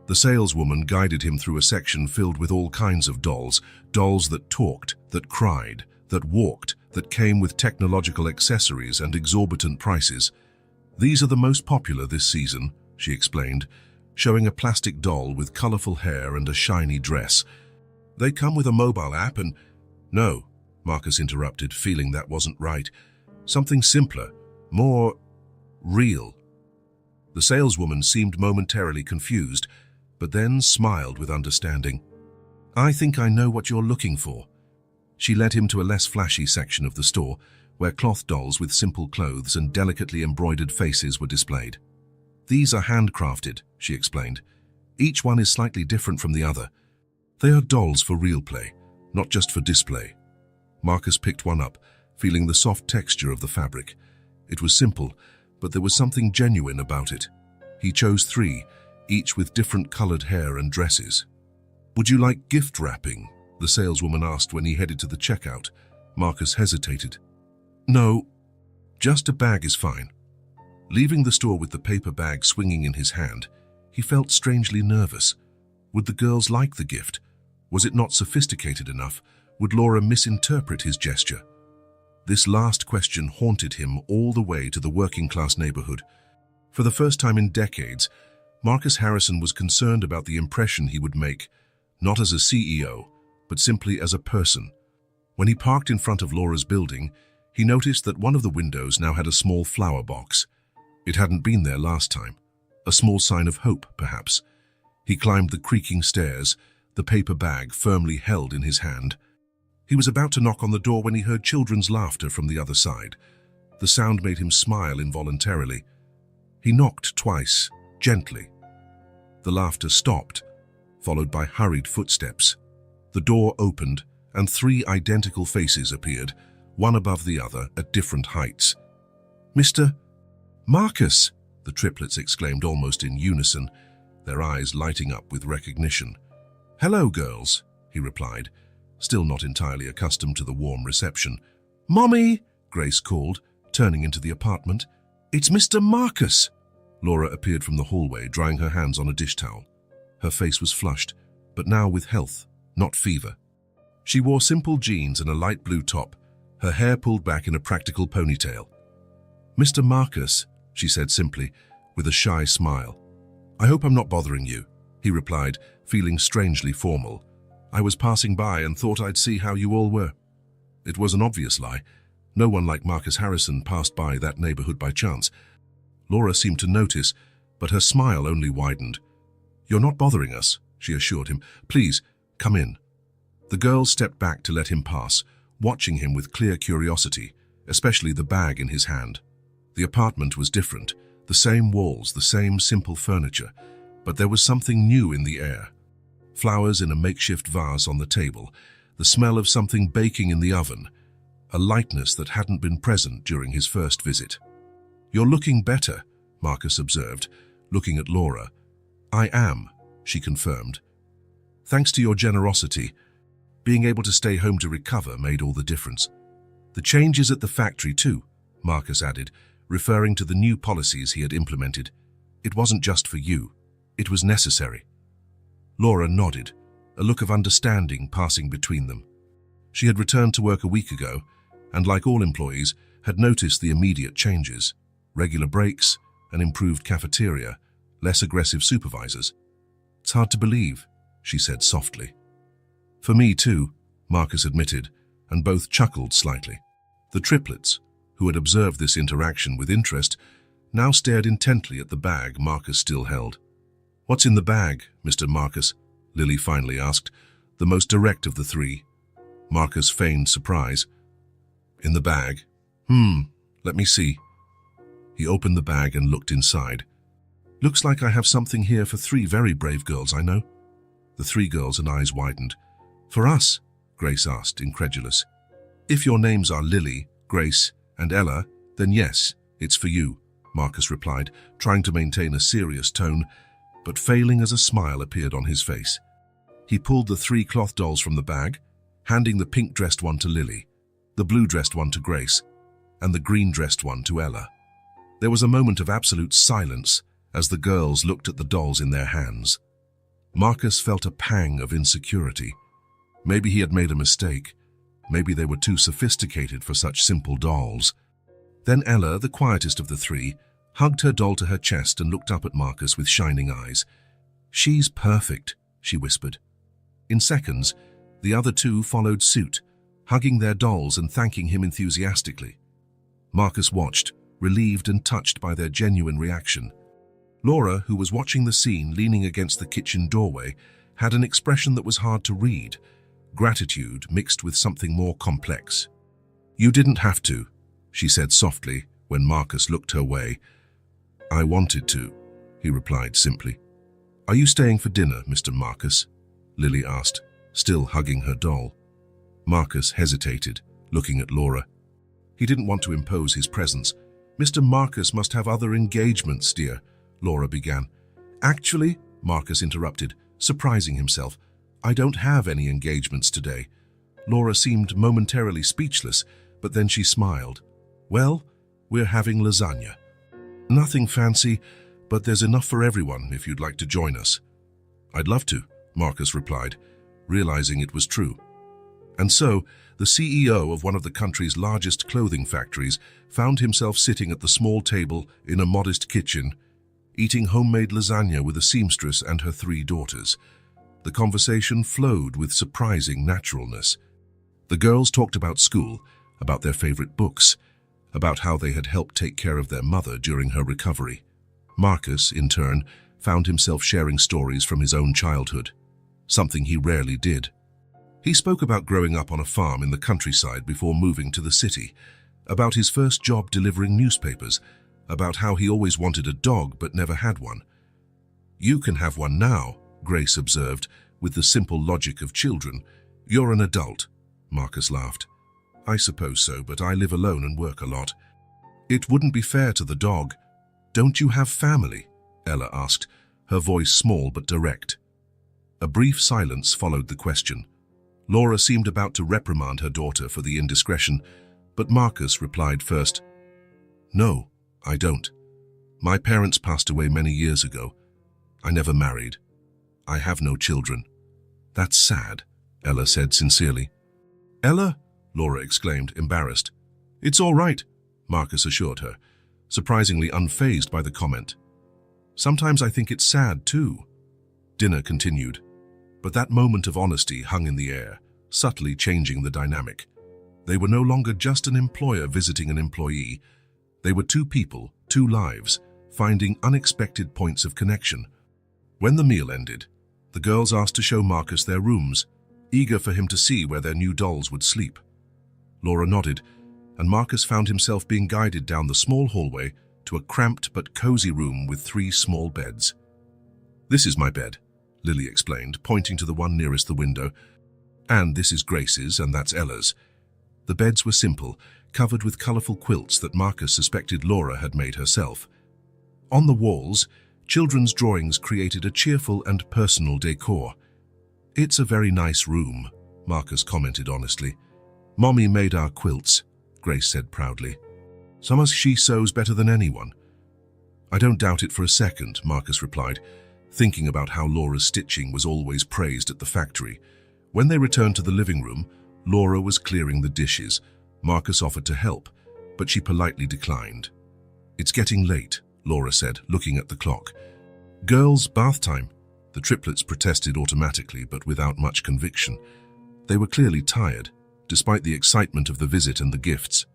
A: The saleswoman guided him through a section filled with all kinds of dolls, dolls that talked, that cried, that walked, that came with technological accessories and exorbitant prices. These are the most popular this season, she explained, showing a plastic doll with colorful hair and a shiny dress. They come with a mobile app and... No, Marcus interrupted, feeling that wasn't right. Something simpler, more real. The saleswoman seemed momentarily confused, but then smiled with understanding. I think I know what you're looking for. She led him to a less flashy section of the store, where cloth dolls with simple clothes and delicately embroidered faces were displayed. These are handcrafted, she explained. Each one is slightly different from the other. They are dolls for real play, not just for display. Marcus picked one up, feeling the soft texture of the fabric. It was simple, but there was something genuine about it. He chose 3, each with different colored hair and dresses. Would you like gift wrapping? The saleswoman asked when he headed to the checkout. Marcus hesitated. No, just a bag is fine. Leaving the store with the paper bag swinging in his hand, he felt strangely nervous. Would the girls like the gift? Was it not sophisticated enough? Would Laura misinterpret his gesture? This last question haunted him all the way to the working-class neighborhood. For the first time in decades, Marcus Harrison was concerned about the impression he would make, not as a CEO, but simply as a person. When he parked in front of Laura's building, he noticed that one of the windows now had a small flower box. It hadn't been there last time. A small sign of hope, perhaps. He climbed the creaking stairs, the paper bag firmly held in his hand. He was about to knock on the door when he heard children's laughter from the other side. The sound made him smile involuntarily. He knocked twice, gently. The laughter stopped, followed by hurried footsteps. The door opened, and 3 identical faces appeared, one above the other at different heights. Mr. Marcus, the triplets exclaimed almost in unison, their eyes lighting up with recognition. "Hello, girls," he replied, still not entirely accustomed to the warm reception. "Mommy," Grace called, turning into the apartment. "It's Mr. Marcus." Laura appeared from the hallway, drying her hands on a dish towel. Her face was flushed, but now with health, not fever. She wore simple jeans and a light blue top, her hair pulled back in a practical ponytail. "Mr. Marcus," she said simply, with a shy smile. "I hope I'm not bothering you," he replied, feeling strangely formal. "I was passing by and thought I'd see how you all were." It was an obvious lie. No one like Marcus Harrison passed by that neighborhood by chance. Laura seemed to notice, but her smile only widened. "You're not bothering us," she assured him. "Please, come in." The girls stepped back to let him pass, watching him with clear curiosity, especially the bag in his hand. The apartment was different, the same walls, the same simple furniture, but there was something new in the air. Flowers in a makeshift vase on the table, the smell of something baking in the oven, a lightness that hadn't been present during his first visit. "You're looking better," Marcus observed, looking at Laura. "I am," she confirmed. "Thanks to your generosity, being able to stay home to recover made all the difference. The changes at the factory too," Marcus added, referring to the new policies he had implemented. "It wasn't just for you. It was necessary." Laura nodded, a look of understanding passing between them. She had returned to work a week ago, and like all employees, had noticed the immediate changes: regular breaks, an improved cafeteria, less aggressive supervisors. "It's hard to believe," she said softly. "For me too," Marcus admitted, and both chuckled slightly. The triplets, who had observed this interaction with interest, now stared intently at the bag Marcus still held. "What's in the bag, Mr. Marcus?" Lily finally asked, the most direct of the three. Marcus feigned surprise. "In the bag? Let me see." He opened the bag and looked inside. "Looks like I have something here for 3 very brave girls I know." The 3 girls' eyes widened. "For us?" Grace asked, incredulous. "If your names are Lily, Grace, and Ella, then yes, it's for you," Marcus replied, trying to maintain a serious tone, but failing as a smile appeared on his face. He pulled the 3 cloth dolls from the bag, handing the pink-dressed one to Lily, the blue-dressed one to Grace, and the green-dressed one to Ella. There was a moment of absolute silence as the girls looked at the dolls in their hands. Marcus felt a pang of insecurity. Maybe he had made a mistake. Maybe they were too sophisticated for such simple dolls. Then Ella, the quietest of the 3, hugged her doll to her chest and looked up at Marcus with shining eyes. "She's perfect," she whispered. In seconds, the other 2 followed suit, hugging their dolls and thanking him enthusiastically. Marcus watched, relieved and touched by their genuine reaction. Laura, who was watching the scene leaning against the kitchen doorway, had an expression that was hard to read, gratitude mixed with something more complex. "You didn't have to," she said softly when Marcus looked her way. "I wanted to," he replied simply. "Are you staying for dinner, Mr. Marcus?" Lily asked, still hugging her doll. Marcus hesitated, looking at Laura. He didn't want to impose his presence. "Mr. Marcus must have other engagements, dear," Laura began. "Actually," Marcus interrupted, surprising himself, "I don't have any engagements today." Laura seemed momentarily speechless, but then she smiled. "Well, we're having lasagna. Nothing fancy, but there's enough for everyone if you'd like to join us." "I'd love to," Marcus replied, realizing it was true. And so, the CEO of one of the country's largest clothing factories found himself sitting at the small table in a modest kitchen, eating homemade lasagna with a seamstress and her 3 daughters. The conversation flowed with surprising naturalness. The girls talked about school, about their favorite books, about how they had helped take care of their mother during her recovery. Marcus, in turn, found himself sharing stories from his own childhood, something he rarely did. He spoke about growing up on a farm in the countryside before moving to the city, about his first job delivering newspapers, about how he always wanted a dog but never had one. "You can have one now," Grace observed, with the simple logic of children. "You're an adult," Marcus laughed. "I suppose so, but I live alone and work a lot." "It wouldn't be fair to the dog. Don't you have family?" Ella asked, her voice small but direct. A brief silence followed the question. Laura seemed about to reprimand her daughter for the indiscretion, but Marcus replied first, "No, I don't. My parents passed away many years ago. I never married. I have no children." "That's sad," Ella said sincerely. "Ella?" Laura exclaimed, embarrassed. "It's all right," Marcus assured her, surprisingly unfazed by the comment. "Sometimes I think it's sad too." Dinner continued, but that moment of honesty hung in the air, subtly changing the dynamic. They were no longer just an employer visiting an employee. They were two people, two lives, finding unexpected points of connection. When the meal ended, the girls asked to show Marcus their rooms, eager for him to see where their new dolls would sleep. Laura nodded, and Marcus found himself being guided down the small hallway to a cramped but cozy room with 3 small beds. "This is my bed," Lily explained, pointing to the one nearest the window. "And this is Grace's, and that's Ella's." The beds were simple, covered with colorful quilts that Marcus suspected Laura had made herself. On the walls, children's drawings created a cheerful and personal decor. "It's a very nice room," Marcus commented honestly. "Mommy made our quilts," Grace said proudly. "Some she sews better than anyone." "I don't doubt it for a second," Marcus replied, thinking about how Laura's stitching was always praised at the factory. When they returned to the living room, Laura was clearing the dishes. Marcus offered to help, but she politely declined. "It's getting late," Laura said, looking at the clock. "Girls, bath time." The triplets protested automatically, but without much conviction. They were clearly tired, despite the excitement of the visit and the gifts.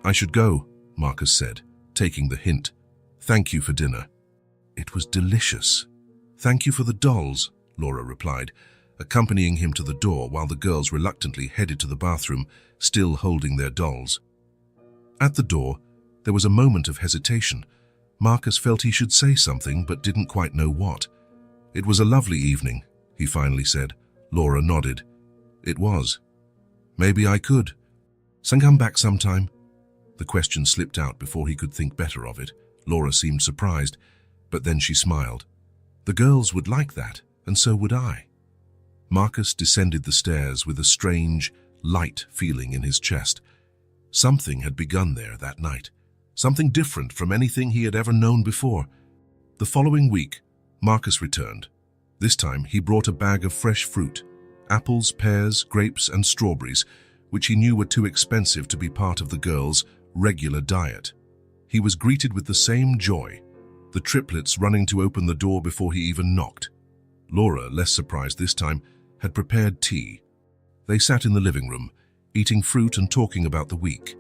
A: "I should go," Marcus said, taking the hint. "Thank you for dinner." "It was delicious." "Thank you for the dolls," Laura replied, accompanying him to the door while the girls reluctantly headed to the bathroom, still holding their dolls. At the door, there was a moment of hesitation. Marcus felt he should say something, but didn't quite know what. "It was a lovely evening," he finally said. Laura nodded. "It was. Maybe I could. Come back sometime?" The question slipped out before he could think better of it. Laura seemed surprised, but then she smiled. "The girls would like that, and so would I." Marcus descended the stairs with a strange, light feeling in his chest. Something had begun there that night. Something different from anything he had ever known before. The following week, Marcus returned. This time, he brought a bag of fresh fruit, apples, pears, grapes, and strawberries, which he knew were too expensive to be part of the girls' regular diet. He was greeted with the same joy, the triplets running to open the door before he even knocked. Laura, less surprised this time, had prepared tea. They sat in the living room, eating fruit and talking about the week.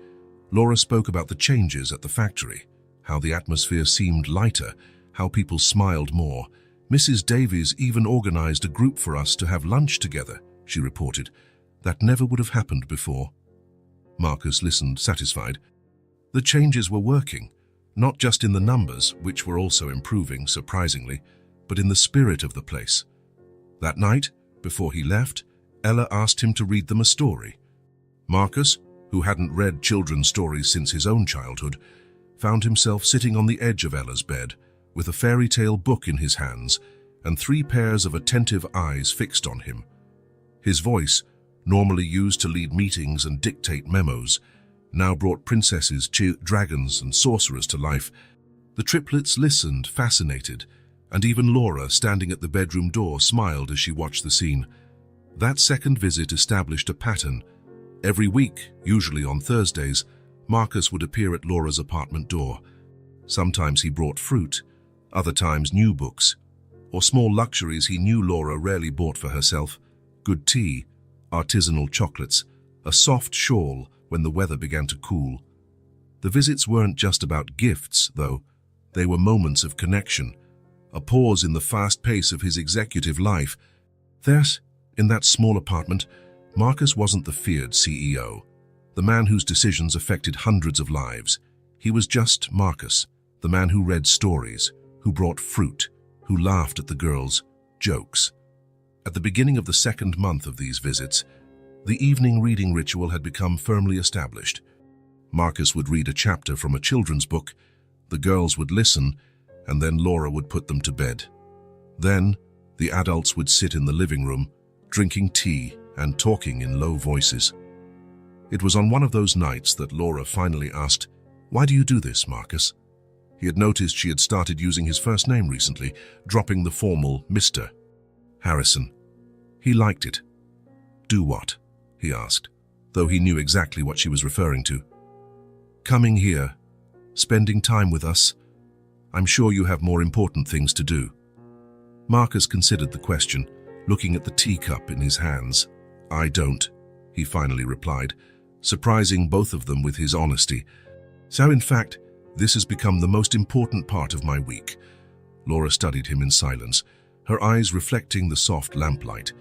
A: Laura spoke about the changes at the factory, how the atmosphere seemed lighter, how people smiled more. "Mrs. Davies even organized a group for us to have lunch together," she reported. "That never would have happened before." Marcus listened, satisfied. The changes were working, not just in the numbers, which were also improving, surprisingly, but in the spirit of the place. That night, before he left, Ella asked him to read them a story. Marcus, who hadn't read children's stories since his own childhood, found himself sitting on the edge of Ella's bed, with a fairy tale book in his hands and 3 pairs of attentive eyes fixed on him. His voice, normally used to lead meetings and dictate memos, now brought princesses, dragons, and sorcerers to life. The triplets listened, fascinated, and even Laura, standing at the bedroom door, smiled as she watched the scene. That second visit established a pattern. Every week, usually on Thursdays, Marcus would appear at Laura's apartment door. Sometimes he brought fruit, other times new books, or small luxuries he knew Laura rarely bought for herself: good tea, artisanal chocolates, a soft shawl when the weather began to cool. The visits weren't just about gifts, though. They were moments of connection, a pause in the fast pace of his executive life. There, in that small apartment, Marcus wasn't the feared CEO, the man whose decisions affected hundreds of lives. He was just Marcus, the man who read stories, who brought fruit, who laughed at the girls' jokes. At the beginning of the second month of these visits, the evening reading ritual had become firmly established. Marcus would read a chapter from a children's book, the girls would listen, and then Laura would put them to bed. Then, The adults would sit in the living room, drinking tea and talking in low voices. It was on one of those nights that Laura finally asked, "Why do you do this, Marcus?" He had noticed she had started using his first name recently, dropping the formal Mr. Harrison. He liked it. "Do what?" he asked, though he knew exactly what she was referring to. "Coming here, spending time with us. I'm sure you have more important things to do." Marcus considered the question, looking at the teacup in his hands. "I don't," he finally replied, surprising both of them with his honesty. "So in fact, this has become the most important part of my week." Laura studied him in silence, her eyes reflecting the soft lamplight.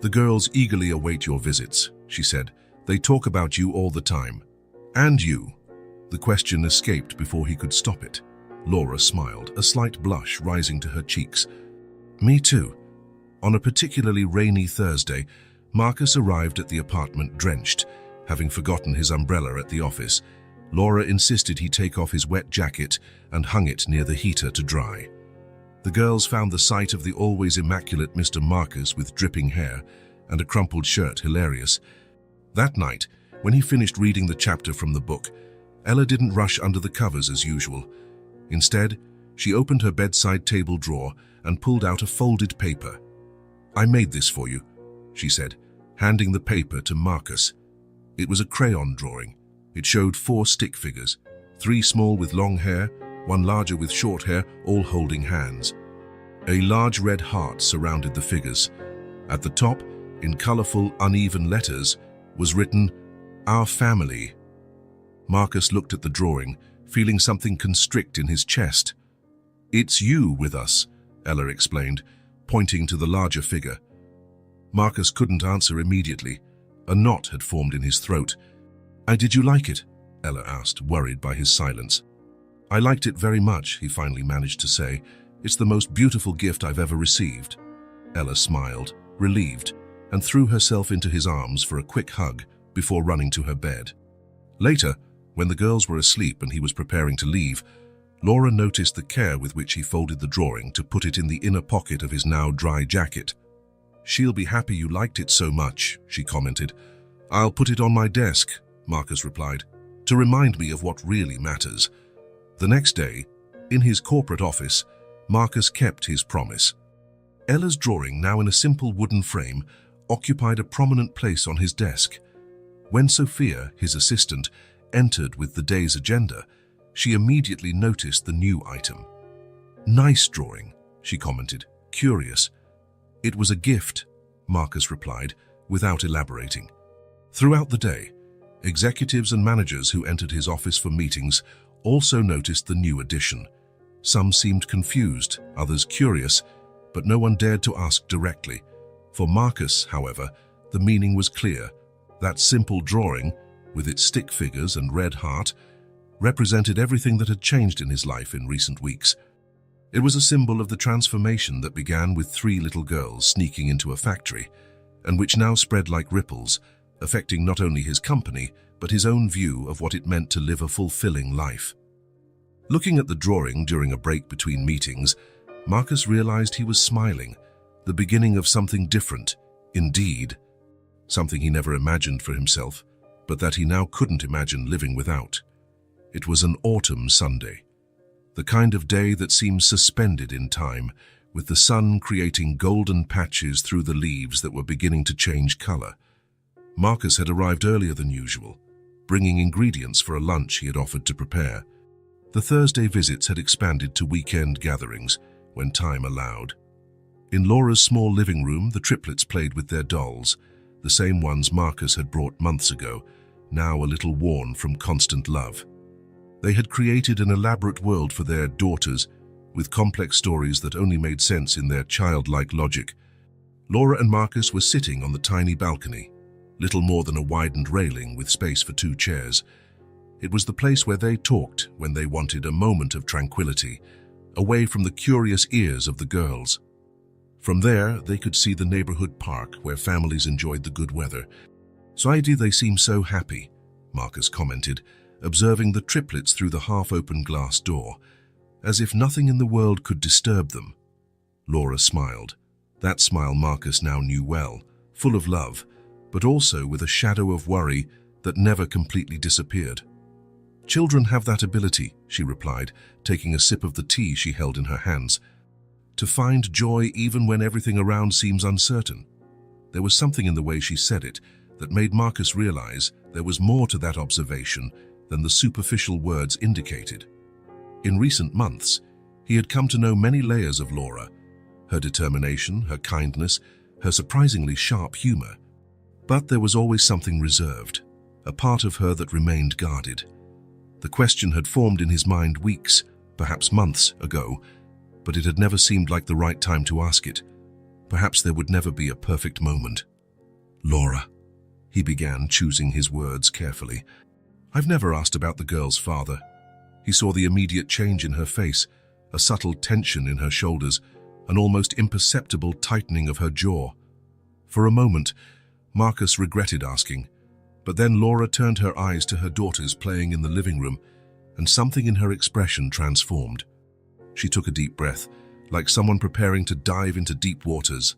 A: "The girls eagerly await your visits," she said. "They talk about you all the time." "And you?" The question escaped before he could stop it. Laura smiled, a slight blush rising to her cheeks. "Me too." On a particularly rainy Thursday, Marcus arrived at the apartment drenched, having forgotten his umbrella at the office. Laura insisted he take off his wet jacket and hung it near the heater to dry. The girls found the sight of the always immaculate Mr. Marcus with dripping hair and a crumpled shirt hilarious. That night, when he finished reading the chapter from the book, Ella didn't rush under the covers as usual. Instead, she opened her bedside table drawer and pulled out a folded paper. "I made this for you," she said, handing the paper to Marcus. It was a crayon drawing. It showed 4 stick figures, 3 small with long hair, 1 larger with short hair, all holding hands. A large red heart surrounded the figures. At the top, in colorful, uneven letters, was written, "Our family." Marcus looked at the drawing, feeling something constrict in his chest. "It's you with us," Ella explained, pointing to the larger figure. Marcus couldn't answer immediately. A knot had formed in his throat. Did you like it?" Ella asked, worried by his silence. "I liked it very much," he finally managed to say. "It's the most beautiful gift I've ever received." Ella smiled, relieved, and threw herself into his arms for a quick hug before running to her bed. Later, when the girls were asleep and he was preparing to leave, Laura noticed the care with which he folded the drawing to put it in the inner pocket of his now dry jacket. "She'll be happy you liked it so much," she commented. "I'll put it on my desk," Marcus replied, "to remind me of what really matters." The next day, in his corporate office, Marcus kept his promise. Ella's drawing, now in a simple wooden frame, occupied a prominent place on his desk. When Sophia, his assistant, entered with the day's agenda, she immediately noticed the new item. "Nice drawing," she commented, curious. "It was a gift," Marcus replied, without elaborating. Throughout the day, executives and managers who entered his office for meetings also noticed the new addition. Some seemed confused, others curious, but no one dared to ask directly. For Marcus, however, the meaning was clear. That simple drawing, with its stick figures and red heart, represented everything that had changed in his life in recent weeks. It was a symbol of the transformation that began with 3 little girls sneaking into a factory, and which now spread like ripples, affecting not only his company, but his own view of what it meant to live a fulfilling life. Looking at the drawing during a break between meetings, Marcus realized he was smiling, the beginning of something different, indeed. Something he never imagined for himself, but that he now couldn't imagine living without. It was an autumn Sunday, the kind of day that seems suspended in time, with the sun creating golden patches through the leaves that were beginning to change color. Marcus had arrived earlier than usual, bringing ingredients for a lunch he had offered to prepare. The Thursday visits had expanded to weekend gatherings, when time allowed. In Laura's small living room, the triplets played with their dolls, the same ones Marcus had brought months ago, now a little worn from constant love. They had created an elaborate world for their daughters, with complex stories that only made sense in their childlike logic. Laura and Marcus were sitting on the tiny balcony, little more than a widened railing with space for 2 chairs. It was the place where they talked when they wanted a moment of tranquility, away from the curious ears of the girls. From there, they could see the neighborhood park where families enjoyed the good weather. "So why do they seem so happy?" Marcus commented, observing the triplets through the half-open glass door, as if nothing in the world could disturb them. Laura smiled. That smile Marcus now knew well, full of love, but also with a shadow of worry that never completely disappeared. "Children have that ability," she replied, taking a sip of the tea she held in her hands, "to find joy even when everything around seems uncertain." There was something in the way she said it that made Marcus realize there was more to that observation than the superficial words indicated. In recent months, he had come to know many layers of Laura: her determination, her kindness, her surprisingly sharp humor. But there was always something reserved, a part of her that remained guarded. The question had formed in his mind weeks, perhaps months ago, but it had never seemed like the right time to ask it. Perhaps there would never be a perfect moment. "Laura," he began, choosing his words carefully. "I've never asked about the girl's father." He saw the immediate change in her face, a subtle tension in her shoulders, an almost imperceptible tightening of her jaw. For a moment, Marcus regretted asking, but then Laura turned her eyes to her daughters playing in the living room, and something in her expression transformed. She took a deep breath, like someone preparing to dive into deep waters.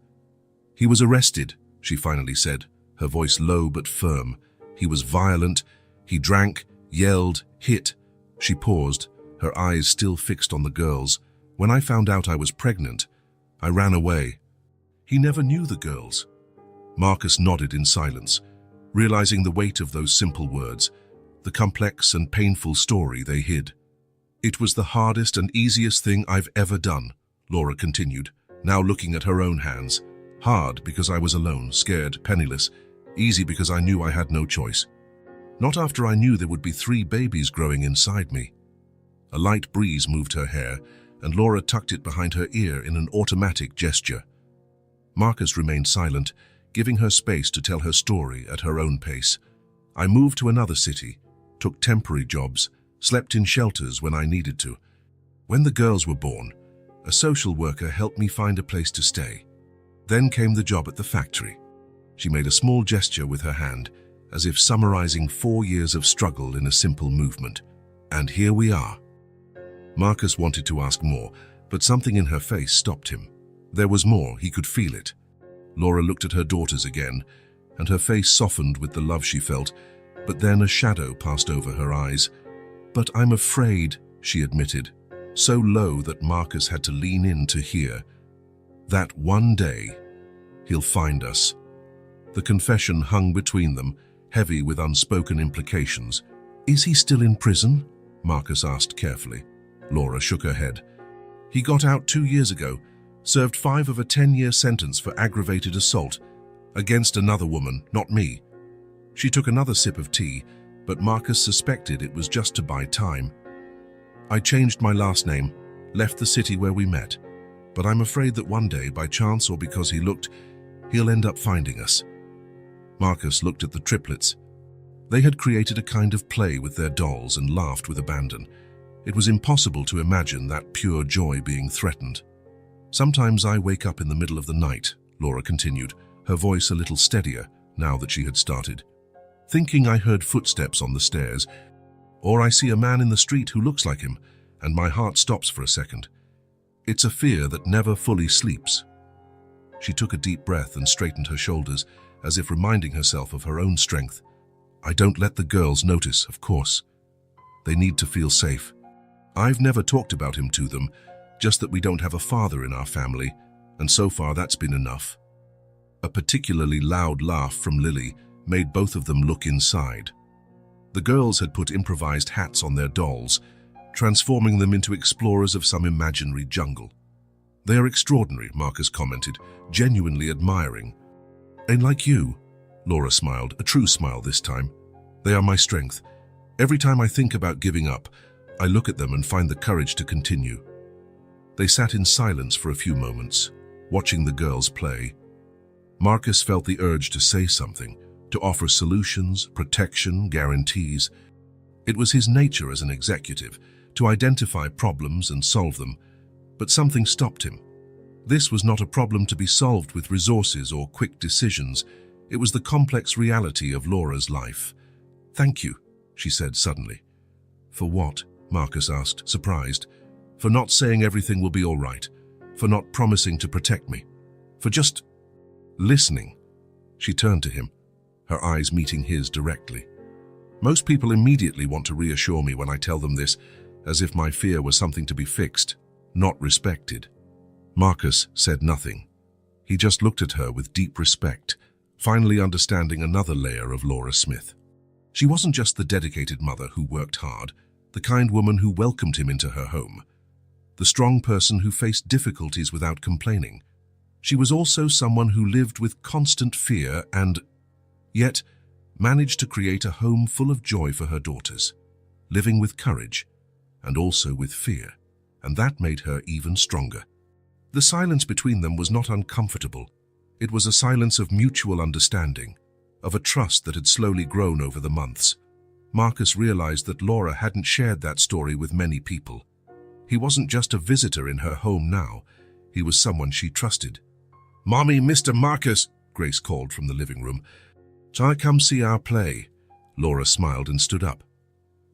A: "He was arrested," she finally said, her voice low but firm. "He was violent. He drank, yelled, hit." She paused, her eyes still fixed on the girls. "When I found out I was pregnant, I ran away." "He never knew the girls." Marcus nodded in silence, realizing the weight of those simple words, the complex and painful story they hid. "It was the hardest and easiest thing I've ever done," Laura continued, now looking at her own hands. "Hard because I was alone, scared, penniless. Easy because I knew I had no choice. Not after I knew there would be 3 babies growing inside me." A light breeze moved her hair, and Laura tucked it behind her ear in an automatic gesture. Marcus remained silent, giving her space to tell her story at her own pace. "I moved to another city, took temporary jobs, slept in shelters when I needed to. When the girls were born, a social worker helped me find a place to stay. Then came the job at the factory." She made a small gesture with her hand, as if summarizing 4 years of struggle in a simple movement. "And here we are." Marcus wanted to ask more, but something in her face stopped him. There was more, he could feel it. Laura looked at her daughters again, and her face softened with the love she felt, but then a shadow passed over her eyes. "But I'm afraid," she admitted, so low that Marcus had to lean in to hear, "that one day he'll find us." The confession hung between them, heavy with unspoken implications. "Is he still in prison?" Marcus asked carefully. Laura shook her head. "He got out 2 years ago, served 5 of a 10-year sentence for aggravated assault against another woman, not me." She took another sip of tea, but Marcus suspected it was just to buy time. "I changed my last name, left the city where we met, but I'm afraid that one day, by chance or because he looked, he'll end up finding us." Marcus looked at the triplets. They had created a kind of play with their dolls and laughed with abandon. It was impossible to imagine that pure joy being threatened. "Sometimes I wake up in the middle of the night," Laura continued, her voice a little steadier now that she had started, "thinking I heard footsteps on the stairs, or I see a man in the street who looks like him, and my heart stops for a second. It's a fear that never fully sleeps." She took a deep breath and straightened her shoulders, as if reminding herself of her own strength. "I don't let the girls notice, of course. They need to feel safe. I've never talked about him to them, just that we don't have a father in our family, and so far that's been enough." A particularly loud laugh from Lily made both of them look inside. The girls had put improvised hats on their dolls, transforming them into explorers of some imaginary jungle. "They are extraordinary," Marcus commented, genuinely admiring. "And like you," Laura smiled, a true smile this time. "They are my strength. Every time I think about giving up, I look at them and find the courage to continue." They sat in silence for a few moments, watching the girls play. Marcus felt the urge to say something, to offer solutions, protection, guarantees. It was his nature as an executive, to identify problems and solve them, but something stopped him. This was not a problem to be solved with resources or quick decisions. It was the complex reality of Laura's life. "Thank you," she said suddenly. "For what?" Marcus asked, surprised. "For not saying everything will be all right. For not promising to protect me. for just listening. She turned to him, her eyes meeting his directly. Most people immediately want to reassure me when I tell them this, as if my fear was something to be fixed, not respected. Marcus said nothing. He just looked at her with deep respect, finally understanding another layer of Laura Smith. She wasn't just the dedicated mother who worked hard, the kind woman who welcomed him into her home, the strong person who faced difficulties without complaining. She was also someone who lived with constant fear and, yet, managed to create a home full of joy for her daughters, living with courage and also with fear, and that made her even stronger. The silence between them was not uncomfortable. It was a silence of mutual understanding, of a trust that had slowly grown over the months. Marcus realized that Laura hadn't shared that story with many people. He wasn't just a visitor in her home now, he was someone she trusted. "Mommy, Mr. Marcus," Grace called from the living room. "Shall I come see our play?" Laura smiled and stood up.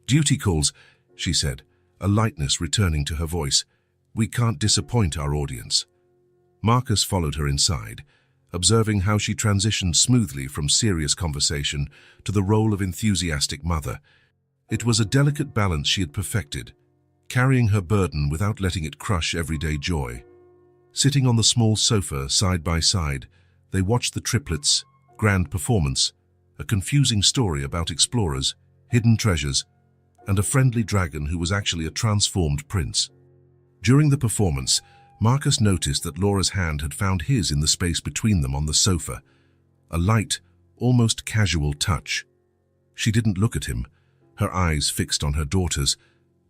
A: "Duty calls," she said, a lightness returning to her voice. "We can't disappoint our audience." Marcus followed her inside, observing how she transitioned smoothly from serious conversation to the role of enthusiastic mother. It was a delicate balance she had perfected, carrying her burden without letting it crush everyday joy. Sitting on the small sofa side by side, they watched the Triplets' grand performance, a confusing story about explorers, hidden treasures, and a friendly dragon who was actually a transformed prince. During the performance, Marcus noticed that Laura's hand had found his in the space between them on the sofa, a light, almost casual touch. She didn't look at him, her eyes fixed on her daughters,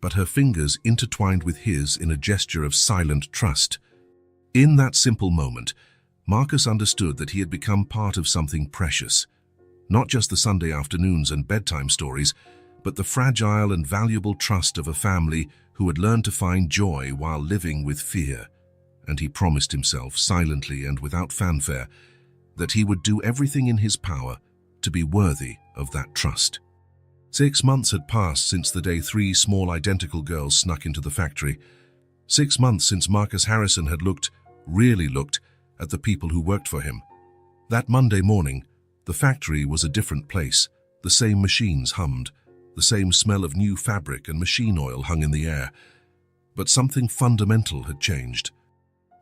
A: but her fingers intertwined with his in a gesture of silent trust. In that simple moment, Marcus understood that he had become part of something precious. Not just the Sunday afternoons and bedtime stories, but the fragile and valuable trust of a family who had learned to find joy while living with fear. And he promised himself, silently and without fanfare, that he would do everything in his power to be worthy of that trust. 6 months had passed since the day 3 small identical girls snuck into the factory. 6 months since Marcus Harrison had really looked, at the people who worked for him. That Monday morning, the factory was a different place. The same machines hummed, the same smell of new fabric and machine oil hung in the air. But something fundamental had changed.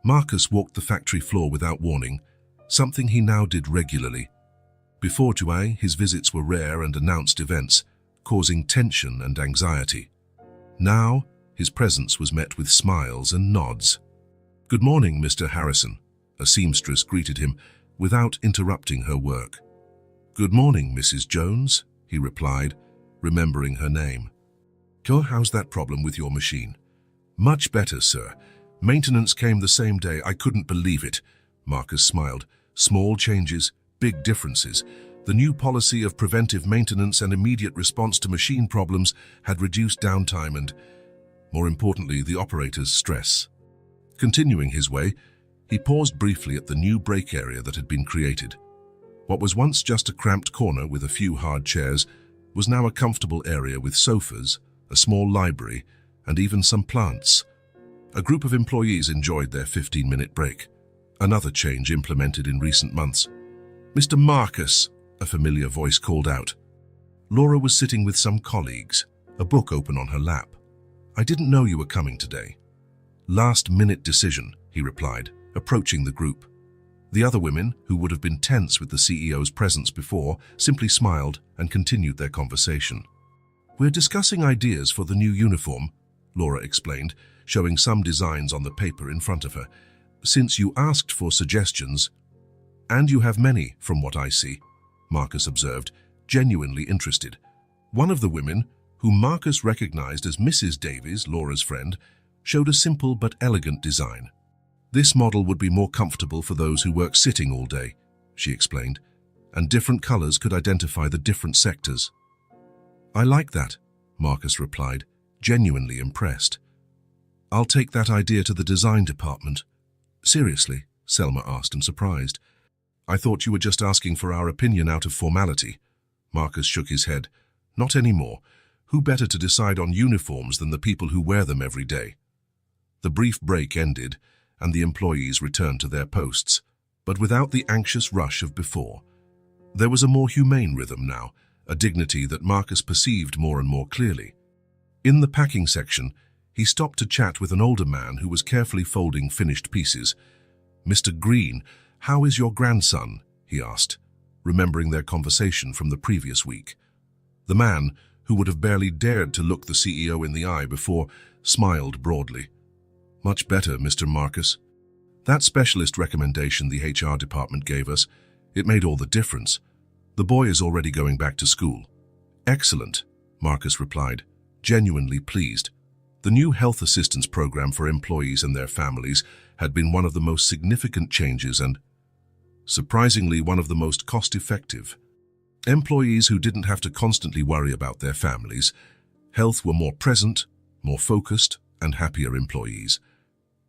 A: Marcus walked the factory floor without warning, something he now did regularly. Before July, his visits were rare and announced events, causing tension and anxiety. Now, his presence was met with smiles and nods. "Good morning, Mr. Harrison," a seamstress greeted him without interrupting her work. "Good morning, Mrs. Jones," he replied, remembering her name. "How's that problem with your machine?" "Much better, sir. Maintenance came the same day. I couldn't believe it." Marcus smiled. "Small changes, big differences. The new policy of preventive maintenance and immediate response to machine problems had reduced downtime and, more importantly, the operator's stress." Continuing his way, he paused briefly at the new break area that had been created. What was once just a cramped corner with a few hard chairs was now a comfortable area with sofas, a small library, and even some plants. A group of employees enjoyed their 15-minute break, another change implemented in recent months. "Mr. Marcus," a familiar voice called out. Laura was sitting with some colleagues, a book open on her lap. "I didn't know you were coming today." "Last-minute decision," he replied, approaching the group. The other women, who would have been tense with the CEO's presence before, simply smiled and continued their conversation. "We're discussing ideas for the new uniform," Laura explained, showing some designs on the paper in front of her. "Since you asked for suggestions, and you have many from what I see," Marcus observed, genuinely interested. One of the women, whom Marcus recognized as Mrs. Davies, Laura's friend, showed a simple but elegant design. "This model would be more comfortable for those who work sitting all day," she explained, "and different colors could identify the different sectors." "I like that," Marcus replied, genuinely impressed. "I'll take that idea to the design department." "Seriously?" Selma asked in surprised. "I thought you were just asking for our opinion out of formality." Marcus shook his head. "Not anymore. Who better to decide on uniforms than the people who wear them every day?" The brief break ended, and the employees returned to their posts. but without the anxious rush of before. There was a more humane rhythm now, a dignity that Marcus perceived more and more clearly. In the packing section, he stopped to chat with an older man who was carefully folding finished pieces. "Mr. Green, how is your grandson?" he asked, remembering their conversation from the previous week. The man, who would have barely dared to look the CEO in the eye before, smiled broadly. "Much better, Mr. Marcus. That specialist recommendation the HR department gave us, it made all the difference. The boy is already going back to school." "Excellent," Marcus replied, genuinely pleased. The new health assistance program for employees and their families had been one of the most significant changes and, surprisingly, one of the most cost-effective. Employees who didn't have to constantly worry about their families' health were more present, more focused, and happier employees.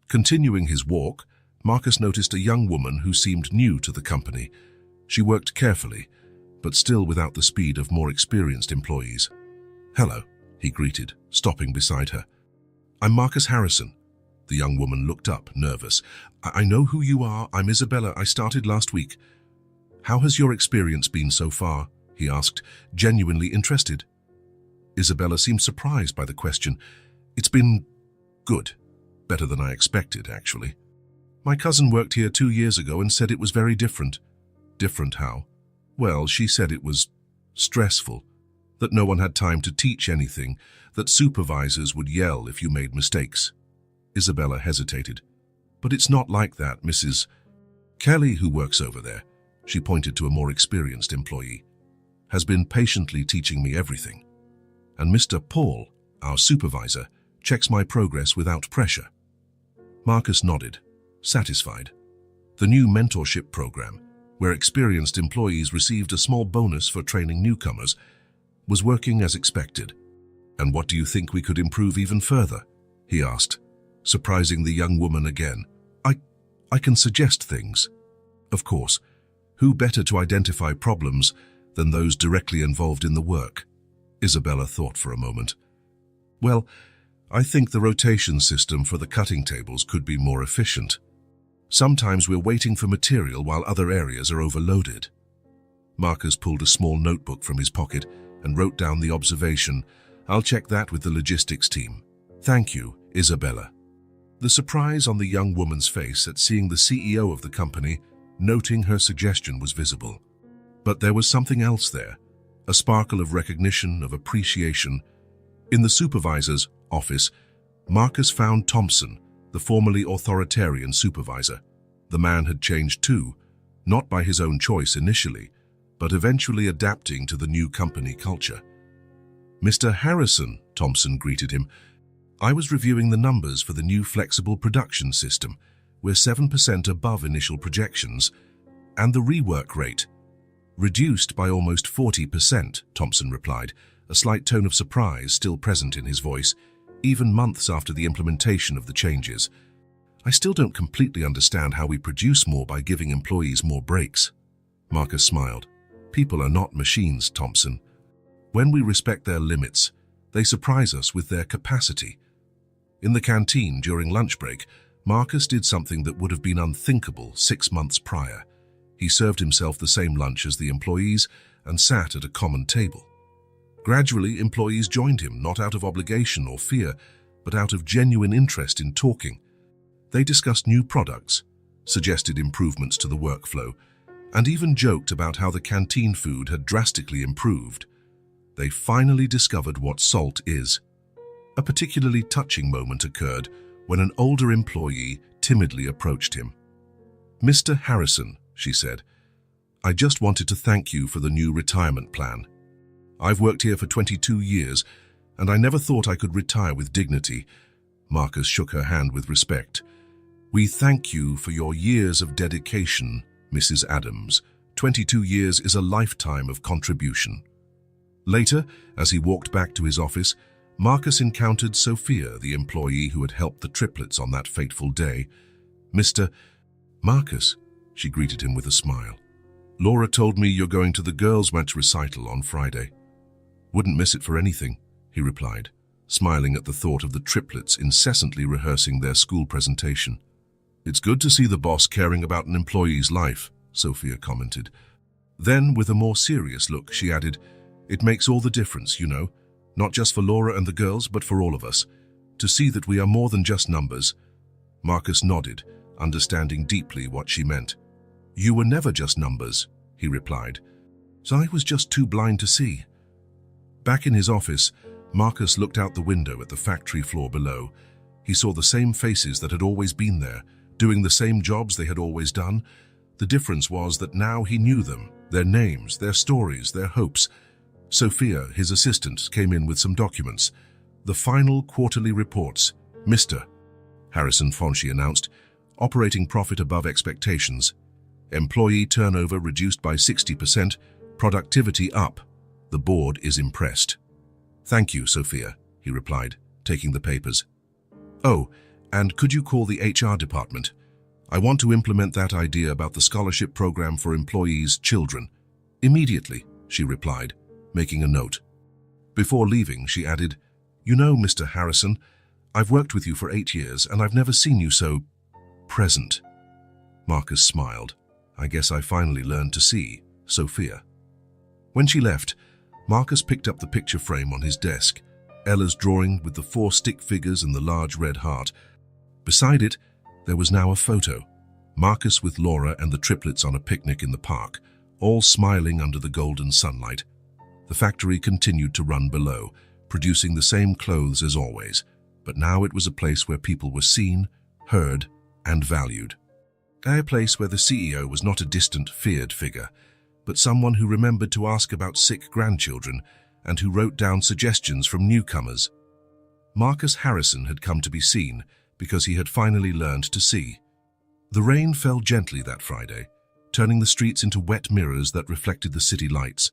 A: Continuing his walk, Marcus noticed a young woman who seemed new to the company. She worked carefully, but still without the speed of more experienced employees. "Hello," he greeted, stopping beside her. "I'm Marcus Harrison." The young woman looked up, nervous. I know who you are. I'm Isabella. I started last week." "How has your experience been so far?" he asked, genuinely interested. Isabella seemed surprised by the question. "It's been good. Better than I expected, actually. My cousin worked here 2 years ago and said it was very different." "Different how?" "Well, she said it was stressful, that no one had time to teach anything, that supervisors would yell if you made mistakes." Isabella hesitated. "But it's not like that, Mrs. Kelly, who works over there," she pointed to a more experienced employee, "has been patiently teaching me everything. And Mr. Paul, our supervisor, checks my progress without pressure." Marcus nodded, satisfied. The new mentorship program, where experienced employees received a small bonus for training newcomers, was working as expected. "And what do you think we could improve even further?" he asked, surprising the young woman again. I can suggest things." "Of course. Who better to identify problems than those directly involved in the work?" Isabella thought for a moment. "Well, I think the rotation system for the cutting tables could be more efficient. Sometimes we're waiting for material while other areas are overloaded." Marcus pulled a small notebook from his pocket and wrote down the observation. "I'll check that with the logistics team." "Thank you, Isabella." The surprise on the young woman's face at seeing the CEO of the company noting her suggestion was visible. But there was something else there, a sparkle of recognition, of appreciation. In the supervisor's office, Marcus found Thompson, the formerly authoritarian supervisor. The man had changed too, not by his own choice initially, but eventually adapting to the new company culture. "Mr. Harrison," Thompson greeted him, "I was reviewing the numbers for the new flexible production system. We're 7% above initial projections, and the rework rate reduced by almost 40%, Thompson replied, a slight tone of surprise still present in his voice, even months after the implementation of the changes. "I still don't completely understand how we produce more by giving employees more breaks." Marcus smiled. "People are not machines, Thompson. When we respect their limits, they surprise us with their capacity." In the canteen during lunch break, Marcus did something that would have been unthinkable 6 months prior. He served himself the same lunch as the employees and sat at a common table. Gradually, employees joined him, not out of obligation or fear, but out of genuine interest in talking. They discussed new products, suggested improvements to the workflow, and even joked about how the canteen food had drastically improved. They finally discovered what salt is. A particularly touching moment occurred when an older employee timidly approached him. "Mr. Harrison," she said, "I just wanted to thank you for the new retirement plan. I've worked here for 22 years, and I never thought I could retire with dignity." Marcus shook her hand with respect. "We thank you for your years of dedication, Mrs. Adams. 22 years is a lifetime of contribution." Later, as he walked back to his office, Marcus encountered Sophia, the employee who had helped the Triplets on that fateful day. "Mr. Marcus," she greeted him with a smile. "Laura told me you're going to the girls' match recital on Friday." "Wouldn't miss it for anything," he replied, smiling at the thought of the Triplets incessantly rehearsing their school presentation. It's good to see the boss caring about an employee's life, Sophia commented. Then, with a more serious look, she added, "It makes all the difference, you know, not just for Laura and the girls, but for all of us, to see that we are more than just numbers." Marcus nodded, understanding deeply what she meant. "You were never just numbers," he replied. "So I was just too blind to see." Back in his office, Marcus looked out the window at the factory floor below. He saw the same faces that had always been there, doing the same jobs they had always done. The difference was that now he knew them, their names, their stories, their hopes. Sophia, his assistant, came in with some documents. "The final quarterly reports, Mr. Harrison Fonchi announced. Operating profit above expectations. Employee turnover reduced by 60%, productivity up. The board is impressed." "Thank you, Sophia," he replied, taking the papers. "Oh, and could you call the HR department? I want to implement that idea about the scholarship program for employees' children." "Immediately," she replied, making a note. Before leaving, she added, "You know, Mr. Harrison, I've worked with you for 8 years and I've never seen you so present." Marcus smiled. "I guess I finally learned to see Sophia." When she left, Marcus picked up the picture frame on his desk, Ella's drawing with the 4 stick figures and the large red heart. Beside it, there was now a photo, Marcus with Laura and the triplets on a picnic in the park, all smiling under the golden sunlight. The factory continued to run below, producing the same clothes as always, but now it was a place where people were seen, heard, and valued. A place where the CEO was not a distant, feared figure, but someone who remembered to ask about sick grandchildren and who wrote down suggestions from newcomers. Marcus Harrison had come to be seen because he had finally learned to see. The rain fell gently that Friday, turning the streets into wet mirrors that reflected the city lights.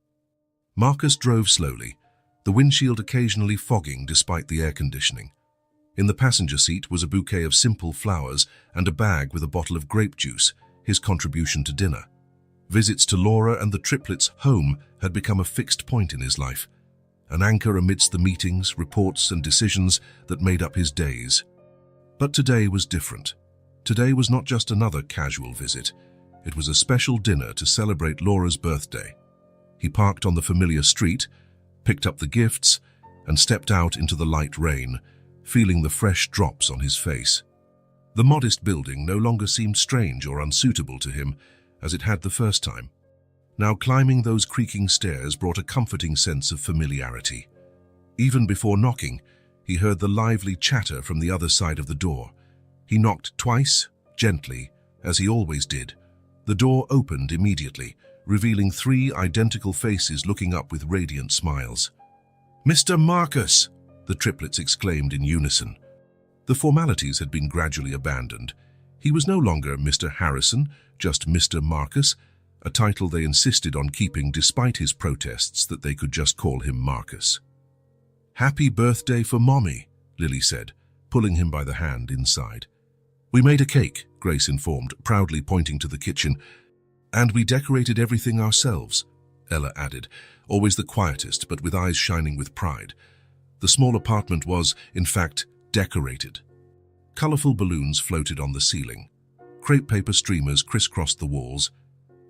A: Marcus drove slowly, the windshield occasionally fogging despite the air conditioning. In the passenger seat was a bouquet of simple flowers and a bag with a bottle of grape juice, his contribution to dinner. Visits to Laura and the triplets' home had become a fixed point in his life, an anchor amidst the meetings, reports, and decisions that made up his days. But today was different. Today was not just another casual visit. It was a special dinner to celebrate Laura's birthday. He parked on the familiar street, picked up the gifts, and stepped out into the light rain, feeling the fresh drops on his face. The modest building no longer seemed strange or unsuitable to him, as it had the first time. Now climbing those creaking stairs brought a comforting sense of familiarity. Even before knocking, he heard the lively chatter from the other side of the door. He knocked twice, gently, as he always did. The door opened immediately, revealing 3 identical faces looking up with radiant smiles. "Mr. Marcus!" the triplets exclaimed in unison. The formalities had been gradually abandoned. He was no longer Mr. Harrison, just Mr. Marcus, a title they insisted on keeping despite his protests that they could just call him Marcus. "Happy birthday for Mommy," Lily said, pulling him by the hand inside. "We made a cake," Grace informed, proudly pointing to the kitchen. "And we decorated everything ourselves," Ella added, always the quietest but with eyes shining with pride. The small apartment was, in fact, decorated. Colorful balloons floated on the ceiling. Crepe paper streamers crisscrossed the walls,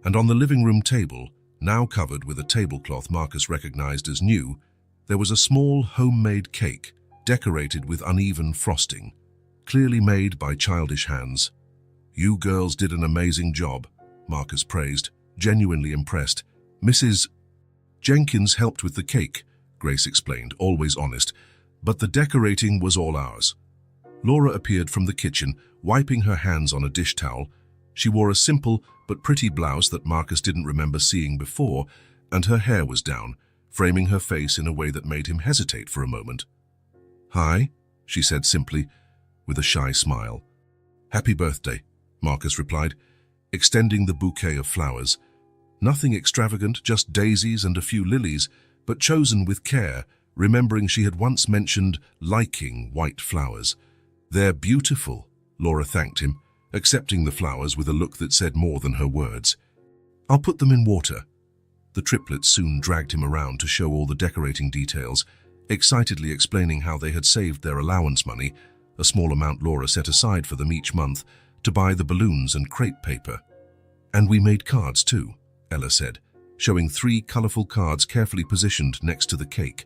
A: and on the living room table, now covered with a tablecloth Marcus recognized as new, there was a small homemade cake, decorated with uneven frosting, clearly made by childish hands. "You girls did an amazing job," Marcus praised, genuinely impressed. "Mrs. Jenkins helped with the cake," Grace explained, always honest, "but the decorating was all ours." Laura appeared from the kitchen, wiping her hands on a dish towel. She wore a simple but pretty blouse that Marcus didn't remember seeing before, and her hair was down, framing her face in a way that made him hesitate for a moment. "Hi," she said simply, with a shy smile. "Happy birthday," Marcus replied, extending the bouquet of flowers. Nothing extravagant, just daisies and a few lilies, but chosen with care, remembering she had once mentioned liking white flowers. "They're beautiful," Laura thanked him, accepting the flowers with a look that said more than her words. "I'll put them in water." The triplets soon dragged him around to show all the decorating details, excitedly explaining how they had saved their allowance money, a small amount Laura set aside for them each month, to buy the balloons and crepe paper. "And we made cards too," Ella said, showing 3 colorful cards carefully positioned next to the cake.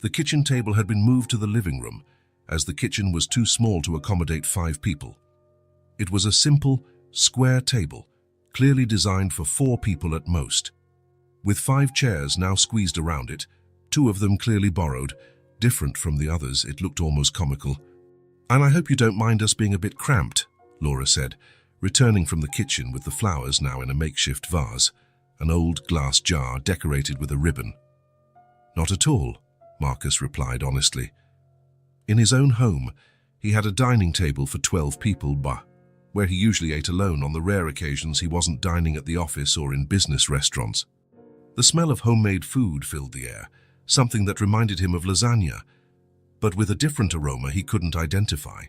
A: The kitchen table had been moved to the living room, as the kitchen was too small to accommodate 5 people. It was a simple, square table, clearly designed for 4 people at most. With 5 chairs now squeezed around it, 2 of them clearly borrowed, different from the others, it looked almost comical. "And I hope you don't mind us being a bit cramped," Laura said, returning from the kitchen with the flowers now in a makeshift vase, an old glass jar decorated with a ribbon. "Not at all," Marcus replied honestly. In his own home, he had a dining table for 12 people, where he usually ate alone on the rare occasions he wasn't dining at the office or in business restaurants. The smell of homemade food filled the air, something that reminded him of lasagna, but with a different aroma he couldn't identify.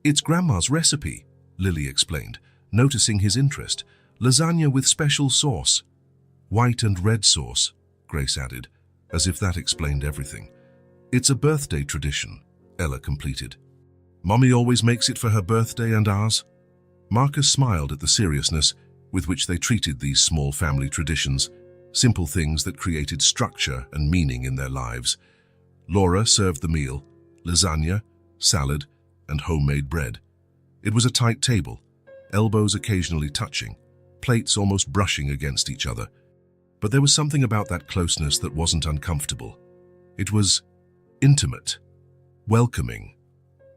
A: "It's Grandma's recipe," Lily explained, noticing his interest. "Lasagna with special sauce." "White and red sauce," Grace added, as if that explained everything. "It's a birthday tradition," Ella completed. "Mommy always makes it for her birthday and ours." Marcus smiled at the seriousness with which they treated these small family traditions, simple things that created structure and meaning in their lives. Laura served the meal, lasagna, salad, and homemade bread. It was a tight table, elbows occasionally touching, plates almost brushing against each other. But there was something about that closeness that wasn't uncomfortable. It was intimate, welcoming.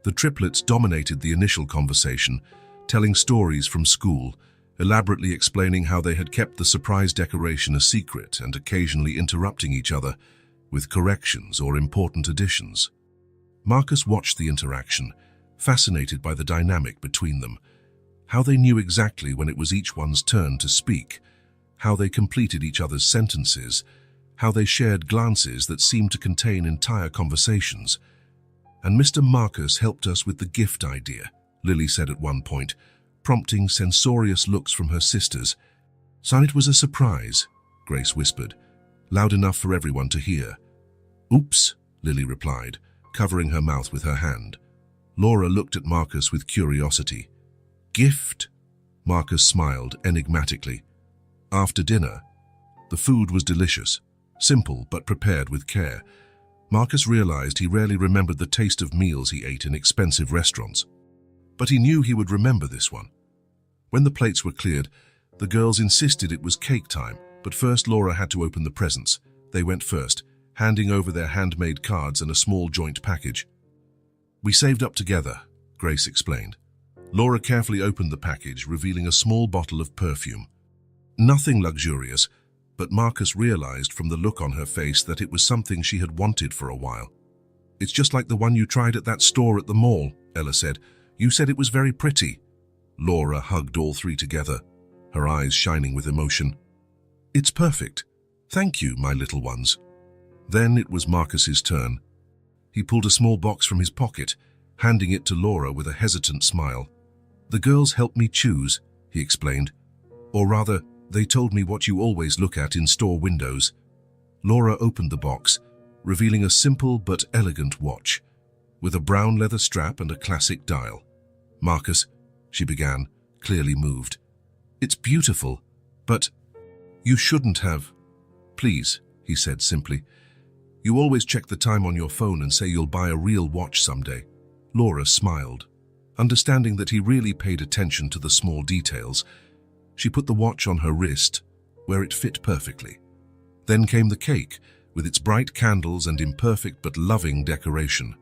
A: The triplets dominated the initial conversation, telling stories from school, elaborately explaining how they had kept the surprise decoration a secret and occasionally interrupting each other with corrections or important additions. Marcus watched the interaction, fascinated by the dynamic between them, how they knew exactly when it was each one's turn to speak, how they completed each other's sentences, how they shared glances that seemed to contain entire conversations. "And Mr. Marcus helped us with the gift idea," Lily said at one point, prompting censorious looks from her sisters. "So it was a surprise," Grace whispered, loud enough for everyone to hear. "Oops," Lily replied, covering her mouth with her hand. Laura looked at Marcus with curiosity. "Gift?" Marcus smiled enigmatically. After dinner, the food was delicious, simple but prepared with care. Marcus realized he rarely remembered the taste of meals he ate in expensive restaurants. But he knew he would remember this one. When the plates were cleared, the girls insisted it was cake time, but first Laura had to open the presents. They went first, handing over their handmade cards and a small joint package. "We saved up together," Grace explained. Laura carefully opened the package, revealing a small bottle of perfume. Nothing luxurious, but Marcus realized from the look on her face that it was something she had wanted for a while. "It's just like the one you tried at that store at the mall," Ella said. "You said it was very pretty." Laura hugged all 3 together, her eyes shining with emotion. "It's perfect. Thank you, my little ones." Then it was Marcus's turn. He pulled a small box from his pocket, handing it to Laura with a hesitant smile. "The girls helped me choose," he explained. "Or rather, they told me what you always look at in store windows." Laura opened the box, revealing a simple but elegant watch, with a brown leather strap and a classic dial. "Marcus," she began, clearly moved. "It's beautiful, but you shouldn't have." "Please," he said simply. "You always check the time on your phone and say you'll buy a real watch someday." Laura smiled, understanding that he really paid attention to the small details. She put the watch on her wrist, where it fit perfectly. Then came the cake, with its bright candles and imperfect but loving decoration.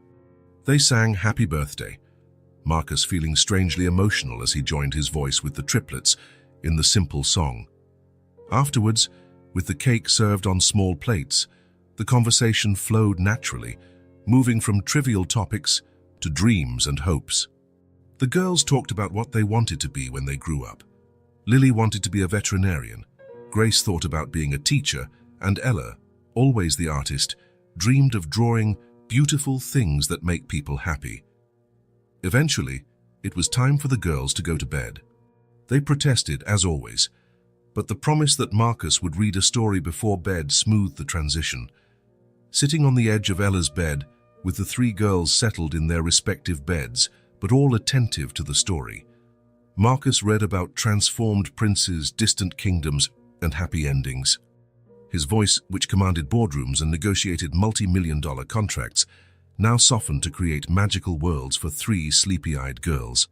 A: They sang Happy Birthday, Marcus feeling strangely emotional as he joined his voice with the triplets in the simple song. Afterwards, with the cake served on small plates, the conversation flowed naturally, moving from trivial topics to dreams and hopes. The girls talked about what they wanted to be when they grew up. Lily wanted to be a veterinarian, Grace thought about being a teacher, and Ella, always the artist, dreamed of drawing beautiful things that make people happy. Eventually, it was time for the girls to go to bed. They protested, as always, but the promise that Marcus would read a story before bed smoothed the transition. Sitting on the edge of Ella's bed, with the 3 girls settled in their respective beds, but all attentive to the story, Marcus read about transformed princes, distant kingdoms, and happy endings. His voice, which commanded boardrooms and negotiated multi-million-dollar contracts, now softened to create magical worlds for 3 sleepy-eyed girls.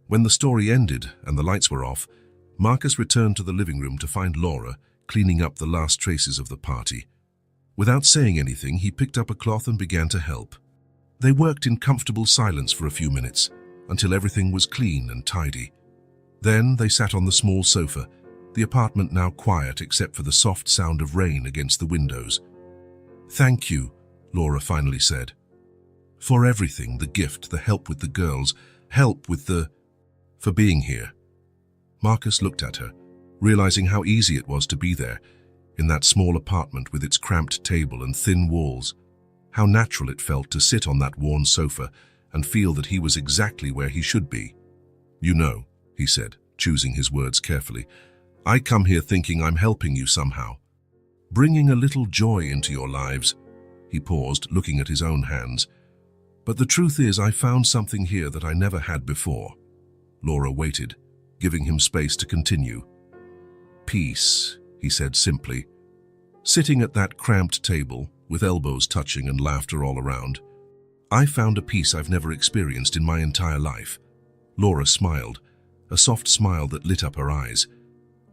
A: When the story ended and the lights were off, Marcus returned to the living room to find Laura cleaning up the last traces of the party. Without saying anything, he picked up a cloth and began to help. They worked in comfortable silence for a few minutes, until everything was clean and tidy. Then they sat on the small sofa, the apartment now quiet except for the soft sound of rain against the windows. "Thank you," Laura finally said. "For everything, the gift, the help with the girls, for being here." Marcus looked at her, realizing how easy it was to be there, in that small apartment with its cramped table and thin walls. How natural it felt to sit on that worn sofa and feel that he was exactly where he should be. "You know," he said, choosing his words carefully, "I come here thinking I'm helping you somehow, bringing a little joy into your lives." He paused, looking at his own hands. "But the truth is, I found something here that I never had before." Laura waited, giving him space to continue. "Peace," he said simply. Sitting at that cramped table, with elbows touching and laughter all around, "I found a peace I've never experienced in my entire life." Laura smiled, a soft smile that lit up her eyes.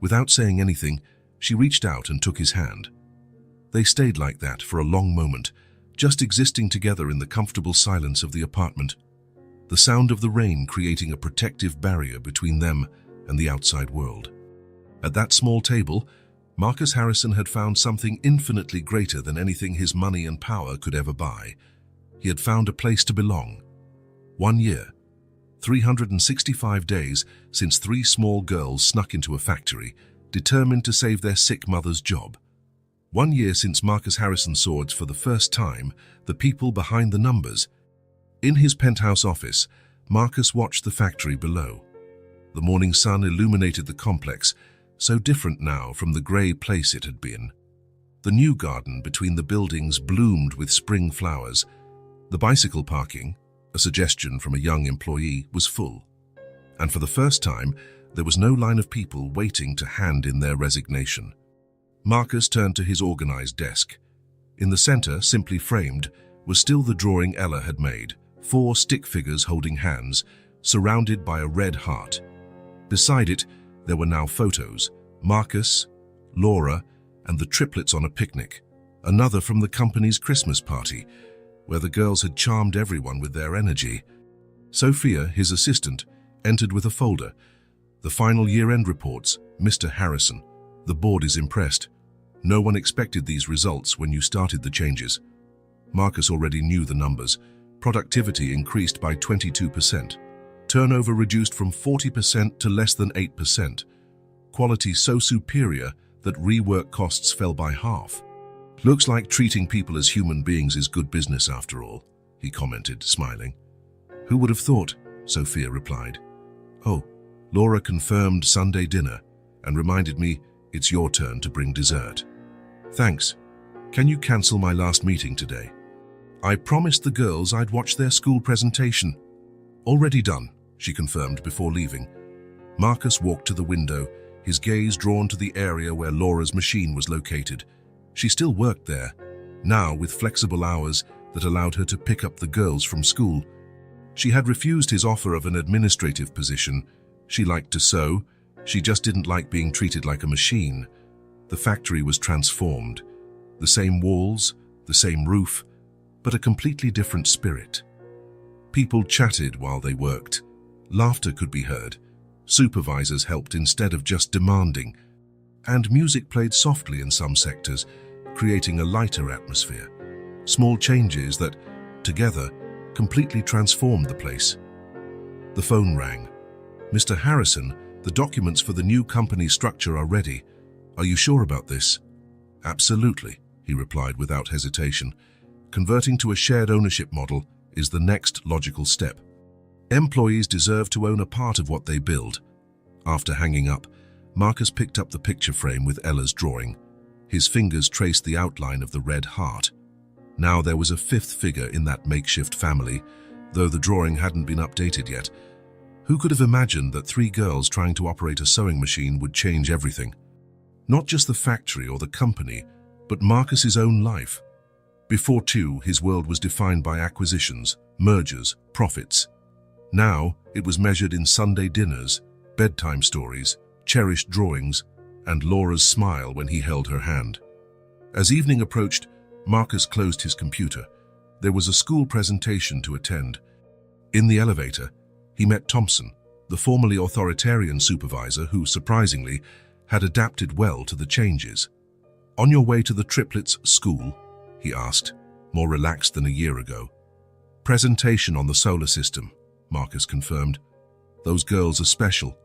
A: Without saying anything, she reached out and took his hand. They stayed like that for a long moment, just existing together in the comfortable silence of the apartment, the sound of the rain creating a protective barrier between them and the outside world. At that small table, Marcus Harrison had found something infinitely greater than anything his money and power could ever buy. He had found a place to belong. 1 year, 365 days since 3 small girls snuck into a factory, determined to save their sick mother's job. 1 year since Marcus Harrison saw for the first time the people behind the numbers. In his penthouse office, Marcus watched the factory below. The morning sun illuminated the complex, so different now from the grey place it had been. The new garden between the buildings bloomed with spring flowers. The bicycle parking, a suggestion from a young employee, was full. And for the first time, there was no line of people waiting to hand in their resignation. Marcus turned to his organized desk. In the center, simply framed, was still the drawing Ella had made, 4 stick figures holding hands, surrounded by a red heart. Beside it, there were now photos: Marcus, Laura, and the triplets on a picnic, another from the company's Christmas party, where the girls had charmed everyone with their energy. Sophia, his assistant, entered with a folder. "The final year-end reports, Mr. Harrison. The board is impressed. No one expected these results when you started the changes." Marcus already knew the numbers. Productivity increased by 22%. Turnover reduced from 40% to less than 8%. Quality so superior that rework costs fell by half. "Looks like treating people as human beings is good business after all," he commented, smiling. "Who would have thought?" Sophia replied. "Oh, Laura confirmed Sunday dinner and reminded me it's your turn to bring dessert." "Thanks. Can you cancel my last meeting today? I promised the girls I'd watch their school presentation." "Already done," she confirmed before leaving. Marcus walked to the window, his gaze drawn to the area where Laura's machine was located. She still worked there, now with flexible hours that allowed her to pick up the girls from school. She had refused his offer of an administrative position. She liked to sew, she just didn't like being treated like a machine. The factory was transformed. The same walls, the same roof, but a completely different spirit. People chatted while they worked. Laughter could be heard. Supervisors helped instead of just demanding. And music played softly in some sectors, creating a lighter atmosphere. Small changes that, together, completely transformed the place. The phone rang. "Mr. Harrison, the documents for the new company structure are ready. Are you sure about this?" "Absolutely," he replied without hesitation. "Converting to a shared ownership model is the next logical step. Employees deserve to own a part of what they build." After hanging up, Marcus picked up the picture frame with Ella's drawing. His fingers traced the outline of the red heart. Now there was a 5th figure in that makeshift family, though the drawing hadn't been updated yet. Who could have imagined that 3 girls trying to operate a sewing machine would change everything? Not just the factory or the company, but Marcus's own life. Before too, his world was defined by acquisitions, mergers, profits. Now, it was measured in Sunday dinners, bedtime stories, cherished drawings, and Laura's smile when he held her hand. As evening approached, Marcus closed his computer. There was a school presentation to attend. In the elevator, he met Thompson, the formerly authoritarian supervisor who, surprisingly, had adapted well to the changes. "On your way to the Triplets school?" he asked, more relaxed than a year ago. "Presentation on the solar system," Marcus confirmed. "Those girls are special.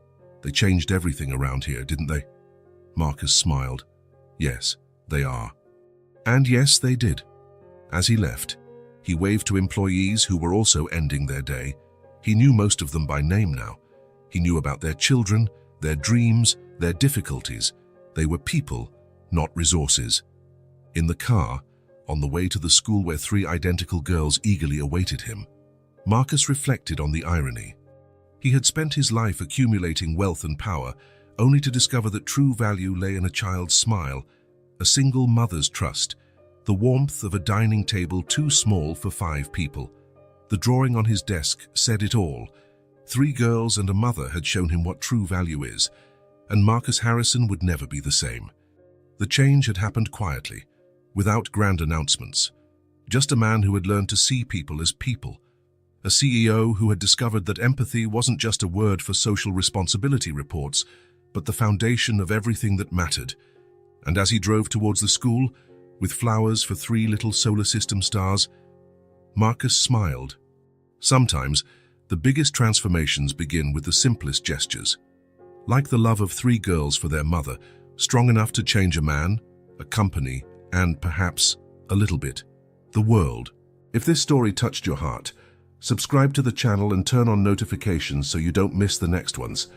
A: They changed everything around here, didn't they?" Marcus smiled. "Yes, they are." And yes, they did. As he left, he waved to employees who were also ending their day. He knew most of them by name now. He knew about their children, their dreams, their difficulties. They were people, not resources. In the car, on the way to the school where 3 identical girls eagerly awaited him, Marcus reflected on the irony. He had spent his life accumulating wealth and power, only to discover that true value lay in a child's smile, a single mother's trust, the warmth of a dining table too small for 5 people. The drawing on his desk said it all. 3 girls and a mother had shown him what true value is, and Marcus Harrison would never be the same. The change had happened quietly, without grand announcements. Just a man who had learned to see people as people. A CEO who had discovered that empathy wasn't just a word for social responsibility reports, but the foundation of everything that mattered. And as he drove towards the school, with flowers for 3 little solar system stars, Marcus smiled. Sometimes, the biggest transformations begin with the simplest gestures. Like the love of 3 girls for their mother, strong enough to change a man, a company, and perhaps, a little bit, the world. If this story touched your heart, subscribe to the channel and turn on notifications so you don't miss the next ones.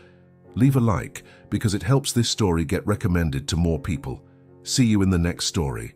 A: Leave a like because it helps this story get recommended to more people. See you in the next story.